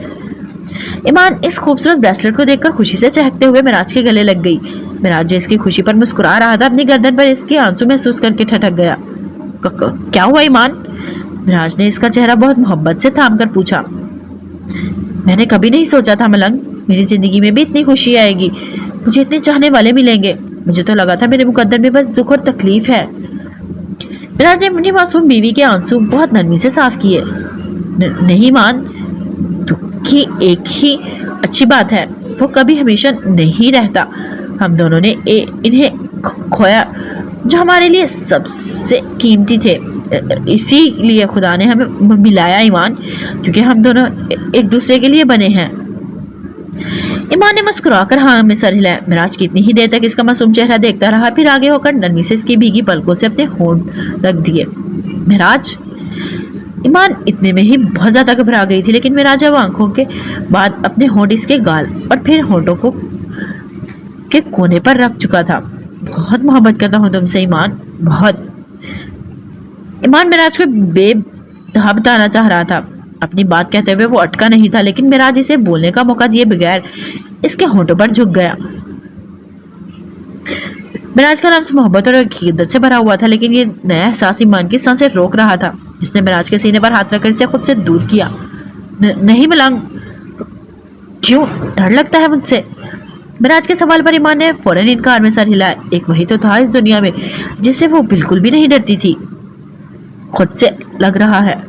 ईमान इस खूबसूरत ब्रेसलेट को देखकर खुशी से चहकते हुए मिराज के गले लग गई। मिराज जो इसकी खुशी पर मुस्कुरा रहा था, अपनी गर्दन पर इसके आंसू महसूस करके ठठक गया। क्या हुआ ईमान? मिराज ने इसका चेहरा बहुत मोहब्बत से थाम कर पूछा। मैंने कभी नहीं सोचा था मलंग, मेरी जिंदगी में भी इतनी खुशी आएगी, मुझे इतने चाहने वाले मिलेंगे। मुझे तो लगा था मेरे मुकद्दर में बस दुख और तकलीफ है। मिराज ने अपनी मासूम बीवी के आंसू बहुत नरमी से साफ किए। नहीं मान, दुख की एक ही अच्छी बात है, वो कभी हमेशा नहीं रहता। हम दोनों ने इन्हें खोया जो हमारे लिए सबसे कीमती थे। इसीलिए खुदा ने हमें मिलाया ईमान, क्योंकि हम दोनों एक दूसरे के लिए बने हैं। ईमान ने मुस्कुराकर हाँ में सर हिलाया। मिराज कितनी ही देर तक इसका मासूम चेहरा देखता रहा, फिर आगे होकर नरमी से इसकी भीगी पलकों से अपने होंठ रख दिए। मिराज? ईमान इतने में ही बहुत ज्यादा घबरा गई थी, लेकिन मिराज अब आंखों के बाद अपने होंठ इसके गाल और फिर होंठों को के कोने पर रख चुका था। बहुत मोहब्बत करता हूँ तुमसे ईमान, बहुत। ईमान मिराज को बेतहा बताना चाह रहा था। अपनी बात कहते हुए वो अटका नहीं था, लेकिन मिराज इसे बोलने का मौका दिए बगैर इसके होंठों पर झुक गया। मिराज का नाम मोहब्बत और अकीदत से भरा हुआ था, लेकिन ये नया एहसास ईमान की सांसें रोक रहा था। इसने मिराज के सीने पर हाथ रखकर इसे खुद से दूर किया। नहीं मलंग, क्यों, डर लगता है मुझसे? मिराज के सवाल पर ईमान ने फौरन इनकार में सर हिलाया। एक वही तो था इस दुनिया में जिससे वो बिल्कुल भी नहीं डरती थी, खुद से लग रहा है।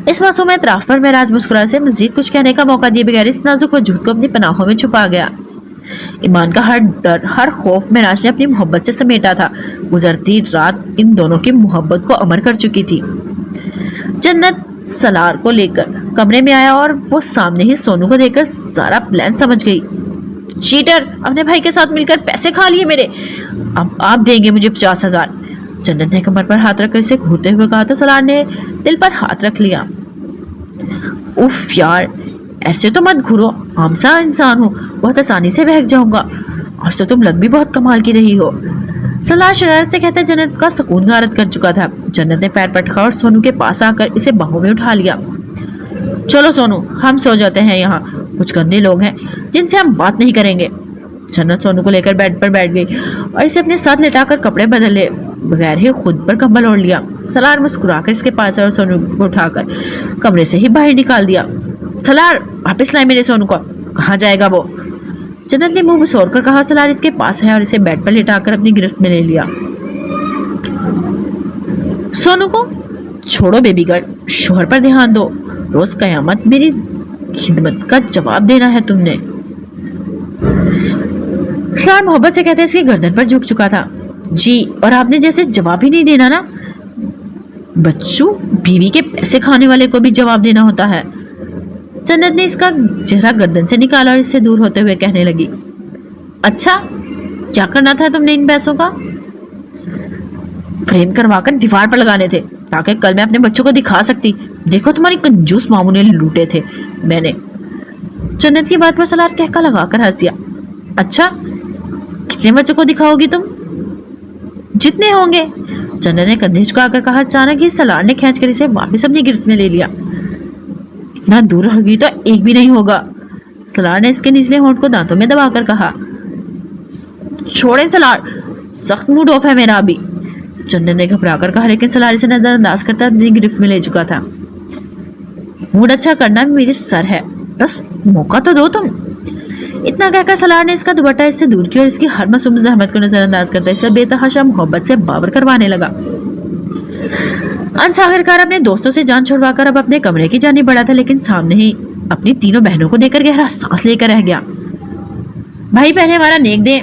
इस मासूम एतराफ पर मिराज मुस्कुरा से मजीद कुछ कहने का मौका दिए बगैर इस नाजुक वजूद को अपनी पनाहों में छुपा गया। ईमान का हर डर, हर खौफ मिराज ने अपनी मोहब्बत से समेटा था। गुजरती रात इन दोनों की मोहब्बत को अमर कर चुकी थी। जन्नत सलार को लेकर कमरे में आया और वो सामने ही सोनू को देखकर सारा प्लान समझ गई। चीटर, अपने भाई के साथ मिलकर पैसे खा लिए मेरे, अब आप देंगे मुझे 50,000। जन्नत ने कमर पर हाथ रखकर इसे घूरते हुए कहा तो सलार ने दिल पर हाथ रख लिया। उफ यार, ऐसे तो मत घूरो, आम सा इंसान हो, बहुत आसानी से बहक जाऊंगा। आज तो तुम लग भी बहुत कमाल की रही हो। सलार शरारत से कहते जन्नत का सुकून गारत कर चुका था। जन्नत ने पैर पटका और सोनू के पास आकर इसे बाहों में उठा लिया। चलो सोनू, हम सो जाते हैं, यहाँ कुछ गंदे लोग हैं जिनसे हम बात नहीं करेंगे। जन्नत सोनू को लेकर बेड पर बैठ गई और इसे अपने साथ लेटाकर कपड़े बदले बगैर ही खुद पर कंबल ओढ़ लिया। सलार मुस्कुराकर इसके पास और सोनू को उठाकर कमरे से ही बाहर निकाल दिया। सलार, वापस लाए मेरे सोनू को, कहाँ जाएगा वो? जन्नत ने मुंह बसोर कर कहा। सलार इसके पास है और इसे बेड पर लेटाकर अपनी गिरफ्त में ले लिया। सोनू को छोड़ो बेबी गर्ल, शोहर पर ध्यान दो, रोज कयामत मेरी खिदमत का जवाब देना है तुमने। सलार मोहब्बत से कहते इसकी गर्दन पर झुक चुका था। जी, और आपने जैसे जवाब ही नहीं देना ना, बच्चू, बीवी के पैसे खाने वाले को भी जवाब देना होता है। जन्नत ने इसका चेहरा गर्दन से निकाला और इससे दूर होते हुए कहने लगी, अच्छा क्या करना था तुमने इन पैसों का? फ्रेम करवाकर दीवार पर लगाने थे ताकि कल मैं अपने बच्चों को दिखा सकती, देखो तुम्हारी कंजूस मामू ने लूटे थे मैंने। जन्नत की बात पर सलार कहका लगाकर हंस दिया। अच्छा कितने बच्चों को दिखाओगी तुम? जितने होंगे, जन्नत ने कंधे झुकाकर कहा। अचानक ही सलार ने खींचकर इसे वापस अपनी गिरफ्त में ले लिया। इतना दूर होगी तो एक भी नहीं होगा, सलार ने इसके निचले होंठ को दांतों में दबाकर कहा। छोड़े सलार, सख्त मूड ऑफ है मेरा अभी, जन्नत ने घबराकर कहा, लेकिन सलार इसे नजरअंदाज करता अपनी गिरफ्त में ले चुका था। मूड अच्छा करना मेरे सर है, बस मौका तो दो तुम। इतना कहकर सलार ने इसका दुपट्टा इससे दूर किया और इसकी हर मासूम ज़हमत को नजरअंदाज करता इसे बेतहाशा मोहब्बत से बावर करवाने लगा। अंश आखिरकार अपने दोस्तों से जान छुड़वाकर अब अपने कमरे की जाने बढ़ा था, लेकिन सामने ही अपनी तीनों बहनों को देखकर गहरा सांस लेकर रह गया। भाई पहले हमारा नेक दे,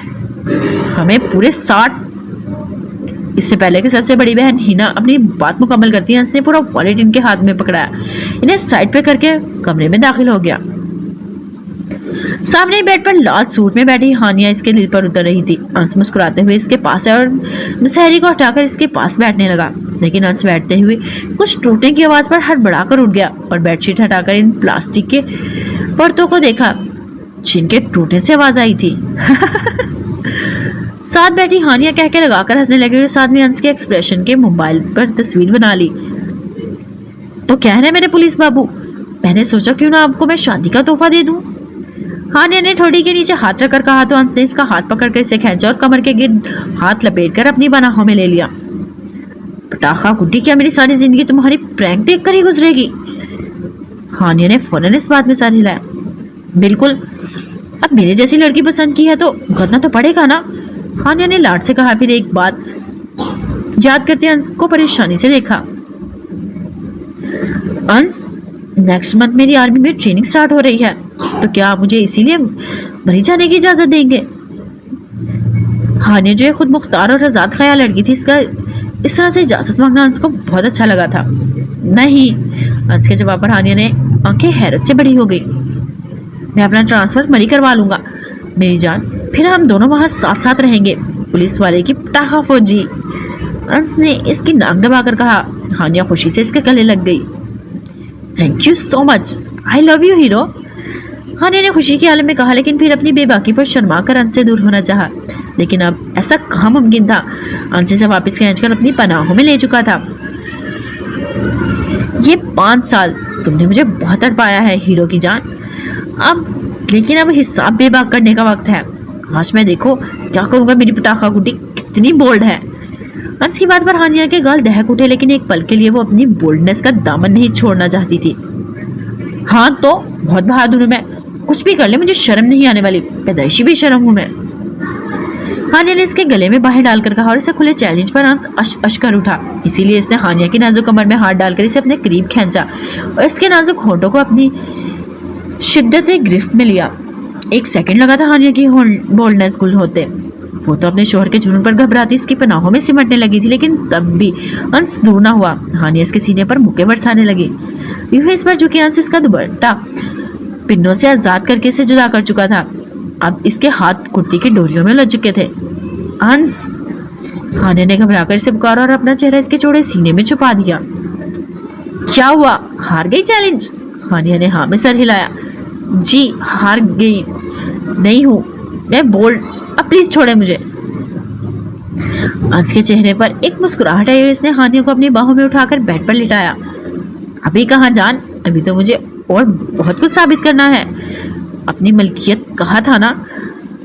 हमें पूरे 60। इससे पहले कि सबसे बड़ी बहन हिना अपनी बात मुकम्मल करती है, अंश ने पूरा वॉलेट इनके हाथ में पकड़ाया, इन्हें साइड पे करके कमरे में दाखिल हो गया। सामने बेड पर लाल सूट में बैठी हानिया इसके दिल पर उतर रही थी। अंश मुस्कुराते हुए इसके पास आया और मुसहरी को हटाकर इसके पास बैठने लगा, लेकिन अंश बैठते हुए कुछ टूटने की आवाज पर हड़बड़ाकर उठ गया और बेडशीट हटाकर इन प्लास्टिक के परतों को देखा जिनके टूटने से आवाज आई थी। साथ बैठी हानिया कह के लगाकर हंसने लगी और साथ में अंश के एक्सप्रेशन के मोबाइल पर तस्वीर बना ली। तो क्या है मेरे पुलिस बाबू, मैंने सोचा क्यों ना आपको मैं शादी का तोहफा दे दूं। हानिया ने ठोड़ी के नीचे हाथ रखकर कहा तो अंश ने इसका हाथ पकड़कर इसे खींचा और कमर के गिर्द हाथ लपेटकर अपनी बाहों में ले लिया। पटाखा गुड्डी, क्या मेरी सारी जिंदगी तुम्हारी प्रैंक देखकर ही गुजरेगी? हानिया ने फौरन इस बात में सर हिलाया। बिल्कुल, अब मेरे जैसी लड़की पसंद की है तो भुगतना तो पड़ेगा ना, हानिया ने लाड से कहा। फिर एक बात याद करते अंश को परेशानी से देखा। अंश, नेक्स्ट मंथ मेरी आर्मी में ट्रेनिंग स्टार्ट हो रही है, तो क्या आप मुझे इसीलिए मरी जाने की इजाजत देंगे? हानिया जो खुद मुख्तार और आजाद ख्याल लड़की थी, इसका इस तरह से इजाजत मांगना अंश को बहुत अच्छा लगा था। नहीं, अंश के जवाब पर हानिया ने आंखें हैरत से बड़ी हो गई। मैं अपना ट्रांसफर मरी करवा लूंगा मेरी जान, फिर हम दोनों वहां साथ साथ रहेंगे, पुलिस वाले की पटाखा फौजी, अंश ने इसकी नाक दबाकर कहा। हानिया खुशी से इसके गले लग गई। Thank you so much, I love you hero, Hania ने खुशी के आलम में कहा, लेकिन फिर अपनी बेबाकी पर शर्मा कर अंश से दूर होना चाहा। लेकिन अब ऐसा कहाँ मुमकिन था, अंश से वापस खींचकर अपनी पनाहों में ले चुका था। ये 5 साल तुमने मुझे बहुत तड़पाया है हीरो की जान, लेकिन अब हिसाब बेबाक करने का वक्त है। आज मैं देखो क्या करूंगा, मेरी पटाखा गुड्डी कितनी बोल्ड है। अंश की बात पर हानिया के गाल दहक उठे, लेकिन एक पल के लिए वो अपनी बोल्डनेस का दामन नहीं छोड़ना चाहती थी। हाँ तो बहुत बहादुर हूं मैं, कुछ भी कर ले मुझे शर्म नहीं आने वाली, पैदाइशी भी शर्म हूं मैं, हानिया ने इसके गले में बाहें डालकर कहा। और इसे खुले चैलेंज पर अंश अश कर उठा, इसीलिए इसने हानिया की नाजुक कमर में हाथ डालकर इसे अपने करीब खींचा और इसके नाजुक होठों को अपनी शिद्दत से गिरफ्त में लिया। एक सेकंड लगा था हानिया की बोल्डनेस गुल होते। वो तो अपने शोहर के जुनून पर घबराती इसकी पनाहों में सिमटने लगी थी, लेकिन तब भी अंश दूर ना हुआ। हानिया इसके सीने पर मुक्के बरसाने लगी। यूं इस पर झुके अंश इसका दुपट्टा पिन्नों से आजाद करके इसे जुदा कर चुका था। अब इसके हाथ कुर्ती की डोरियों में लग चुके थे। अंश, हानिया ने घबराकर इसे पुकारा और अपना चेहरा इसके चौड़े सीने में छुपा दिया। क्या हुआ, हार गई चैलेंज? हानिया ने हाँ में सर हिलाया। जी हार गई नहीं हूं मैं, बोल्ड, अब प्लीज छोड़े मुझे। अंश के चेहरे पर एक मुस्कुराहट आई और इसने हानिया को अपनी बाहों में उठाकर बेड पर लिटाया। अभी कहाँ जान, अभी तो मुझे और बहुत कुछ साबित करना है। अपनी मलकियत कहा था ना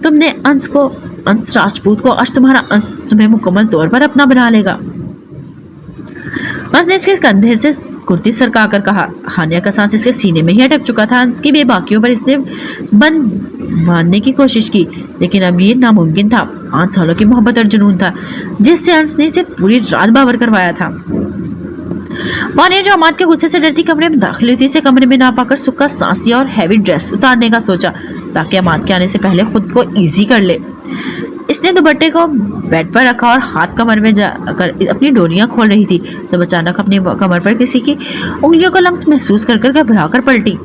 तुमने अंश को, अंश राजपूत को, आज तुम्हारा अंश तुम्हें मुकम्मल तौर पर अपना बना लेगा। अंश ने इसके कंधे से कुर्ती सरका कर कहा। हानिया का सांस इसके सीने में ही अटक चुका था। अंश की बेबाकियों पर इसने बंद मानने की कोशिश की, लेकिन अब ये नामुमकिन था। 5 सालों की मोहब्बत और जुनून था जिससे अंश ने इसे पूरी रात बावर करवाया था। हानिया जो अमाद के गुस्से से डरती कमरे में दाखिल हुई थी, इसे कमरे में ना पाकर सुक्का सांस लिया और हैवी ड्रेस उतारने का सोचा ताकि अमाद के आने से पहले खुद को इजी कर ले। اس نے دوپٹے کو بیڈ پر رکھا اور ہاتھ کمر میں جا کر اپنی ڈوریاں کھول رہی تھی جب اچانک اپنی کمر پر کسی کی انگلیوں کا لمس محسوس کر کر گھبرا کر پلٹی۔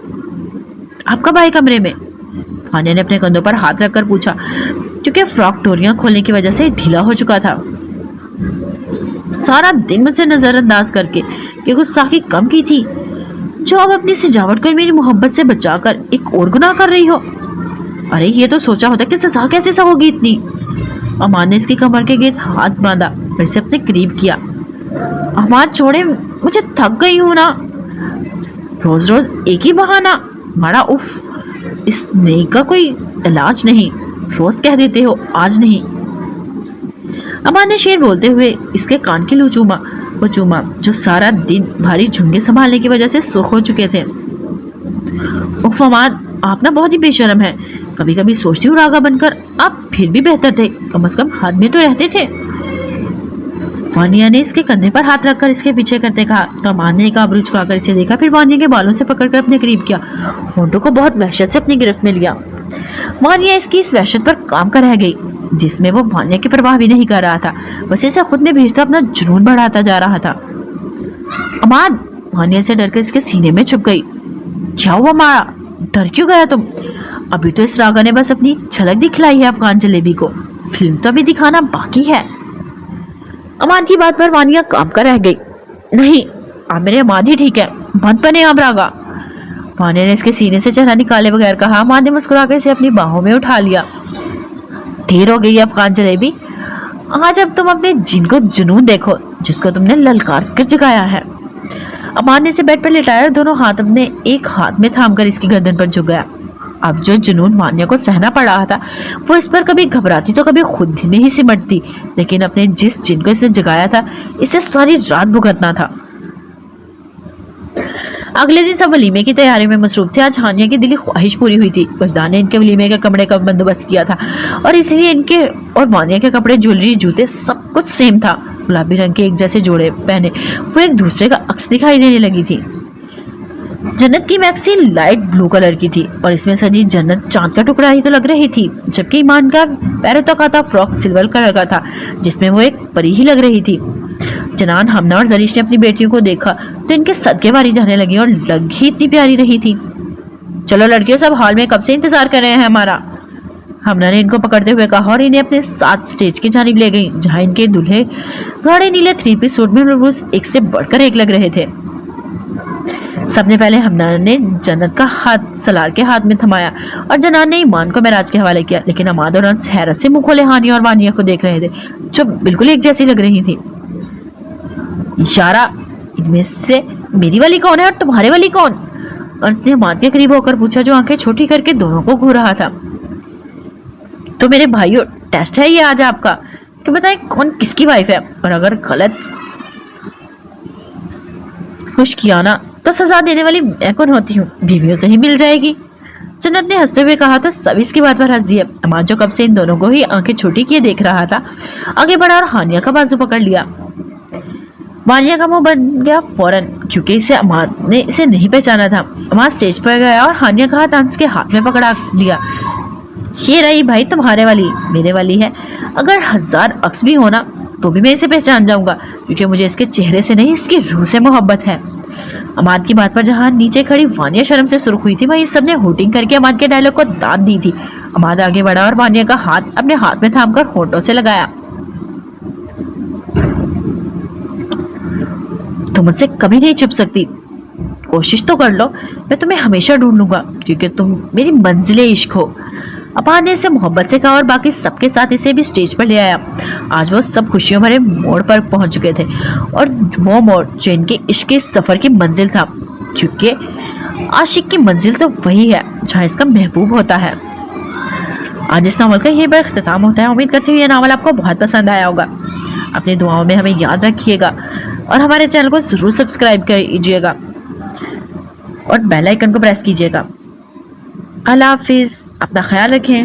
آپ کب آئے کمرے میں؟ ہانیہ نے اپنے کندھوں پر ہاتھ رکھ کر پوچھا، کیونکہ فراک ڈوریاں کھولنے کی وجہ سے ڈھیلا ہو چکا تھا۔ سارا دن مجھ سے نظر انداز کر کے کہ گستاخی کم کی تھی، جو اب اپنی سجاوٹ کو میری محبت سے بچا کر ایک اور گناہ کر رہی ہو۔ ارے یہ تو سوچا ہوتا کہ سزا کیسے سا ہوگی اتنی۔ امان نے اس کی کمر کے گرد ہاتھ باندھا، پھر سے اپنے قریب کیا۔ امان چھوڑے، مجھے تھک گئی ہوں نا، روز روز ایک ہی بہانہ۔ مارا اف، اس نئی کا کوئی علاج نہیں، روز کہہ دیتے ہو آج نہیں۔ امان نے شیر بولتے ہوئے اس کے کان کے وہ چوما جو سارا دن بھاری جھنگے سنبھالنے کی وجہ سے سرخ ہو چکے تھے۔ اف امان، آپ نا بہت ہی بے شرم ہے۔ کبھی کبھی سوچتی ہوں راگا بن کر آپ پھر بھی بہتر تھے، کم از کم ہاتھ میں تو رہتے تھے۔ وانیہ نے اس کے کندھے پر ہاتھ رکھ کر اس کے پیچھے کرتے کہا تو امان نے ایک آبرو چکا کر اسے دیکھا، پھر وانیہ کے بالوں سے پکڑ کر اپنے قریب کیا، ہونٹوں کو بہت وحشت سے اپنی گرفت میں لیا۔ وانیہ اس کی اس وحشت پر کام کر رہ گئی جس میں وہ وانیہ کی پرواہ بھی نہیں کر رہا تھا، بس اسے خود میں بھیجتا اپنا جنون بڑھاتا جا رہا تھا۔ امان، وانیہ سے ڈر کر اس کے سینے میں چھپ گئی۔ کیا ہوا مارا، ڈر کیوں گیا تم؟ ابھی تو اس راگا نے بس اپنی جھلک دکھلائی ہے افغان جلیبی کو، فلم تو ابھی دکھانا باقی ہے۔ امان کی بات پر وانیہ کام کر رہ گئی۔ نہیں، آپ میرے امان ہی ٹھیک ہے، مت بنے آپ راگا۔ وانیہ نے اس کے سینے سے چہرہ نکالے بغیر کہا۔ امان نے مسکرا کر اسے اپنی باہوں میں اٹھا لیا۔ دیر ہو گئی ہے افغان جلیبی، آج اب تم اپنے جن کو جنون دیکھو جس کو تم نے للکار کر جگایا ہے۔ امان نے اسے بیڈ پر لٹایا اور دونوں ہاتھ اپنے ایک ہاتھ میں تھام کر اس کی گردن پر جھک گیا۔ اب جو جنون وانیہ کو سہنا پڑ رہا تھا وہ اس پر کبھی گھبراتی تو کبھی خود میں ہی سمٹتی، لیکن اپنے جس جن کو اس نے جگایا تھا اسے ساری رات بھگتنا تھا۔ اگلے دن سب ولیمے کی تیاری میں مصروف تھے۔ آج ہانیہ کی دلی خواہش پوری ہوئی تھی۔ وجدان نے ان کے ولیمے کے کمرے کا بندوبست کیا تھا اور اس لیے ان کے اور وانیہ کے کپڑے، جویلری، جوتے سب کچھ سیم تھا۔ گلابی رنگ کے ایک جیسے جوڑے پہنے وہ ایک دوسرے کا عکس دکھائی دینے لگی تھی۔ جنت کی میکسی لائٹ بلو کلر کی تھی اور اس میں سجی جنت چاند کا ٹکڑا ہی تو لگ رہی تھی، جبکہ ایمان کا پیروں تک آتا فراک سلور کلر کا تھا جس میں وہ ایک پری ہی لگ رہی تھی۔ جنان، ہمنا اور زریش نے اپنی بیٹیوں کو دیکھا تو ان کے صدقے واری جانے لگی اور لگ ہی اتنی پیاری رہی تھی۔ چلو لڑکیوں، سب ہال میں کب سے انتظار کر رہے ہیں ہمارا۔ ہمنا نے ان کو پکڑتے ہوئے کہا اور انہیں اپنے ساتھ سٹیج کی جانب لے گئی جہاں ان کے دلہے گاڑے نیلے 3 پیس سوٹ میں روز ایک سے بڑھ کر ایک لگ رہے تھے۔ سب نے پہلے ہمنا نے جنت کا ہاتھ سلار کے ہاتھ میں تھمایا اور جنان نے ایمان کو معراج کے حوالے کیا، لیکن اماد اور انس حیرت سے منہ کھولے ہانیہ اور وانیہ کو دیکھ رہے تھے جو بالکل ایک جیسی لگ رہی تھی۔ اشارہ، ان میں سے میری والی کون ہے اور تمہارے والی کون؟ انس نے اماد کے قریب ہو کر پوچھا جو آنکھیں چھوٹی کر کے دونوں کو گھور رہا تھا۔ تو میرے بھائیو، ٹیسٹ ہے یہ آج آپ کا کہ بتائیں کون کس کی وائف ہے، اور اگر غلط خوش کیا نا تو سزا دینے والی میں کون ہوتی ہوں، بیویوں سے ہی مل جائے گی۔ جنت نے ہنستے ہوئے کہا تو سب اس کی بات پر ہنس دیے۔ اماد جو کب سے ان دونوں کو ہی آنکھیں چھوٹی کیے دیکھ رہا تھا آگے بڑھا اور ہانیہ کا بازو پکڑ لیا۔ وانیہ کا منہ بن گیا فوراً کیونکہ اسے اماد نے اسے نہیں پہچانا تھا۔ اماد سٹیج پر گیا اور ہانیہ کا ہاتھ انس کے ہاتھ میں پکڑا لیا۔ یہ رہی بھائی تمہارے والی، میرے والی ہے، اگر 1000 عکس بھی ہونا تو بھی میں اسے پہچان جاؤں گا کیونکہ مجھے اس کے چہرے سے نہیں اس کی روح سے محبت ہے۔ اماد کی بات پر جہاں نیچے کھڑی وانیہ شرم سے سرخ ہوئی تھی وہیں سب نے ہوٹنگ کر کے اماد کے ڈائلاگ کو داد دی تھی۔ اماد آگے بڑھا اور وانیہ کا ہاتھ اپنے ہاتھ میں تھام کر ہونٹوں سے لگایا۔ تم مجھ سے کبھی نہیں چھپ سکتی، کوشش تو کر لو، میں تمہیں ہمیشہ ڈھونڈ لوں گا کیونکہ تم میری منزل عشق ہو۔ اماد نے اسے محبت سے کہا اور باقی سب کے ساتھ اسے بھی سٹیج پر لے آیا۔ آج وہ سب خوشیوں بھرے موڑ پر پہنچ چکے تھے اور وہ موڑ جو ان کے عشق کے سفر کی منزل تھا، کیونکہ عاشق کی منزل تو وہی ہے جہاں اس کا محبوب ہوتا ہے۔ آج اس ناول کا یہیں پر اختتام ہوتا ہے۔ امید کرتی ہوں یہ ناول آپ کو بہت پسند آیا ہوگا۔ اپنی دعاؤں میں ہمیں یاد رکھیے گا اور ہمارے چینل کو ضرور سبسکرائب کیجیے گا اور بیل آئیکن کو پریس کیجیے گا۔ اللہ حافظ، اپنا خیال رکھیں۔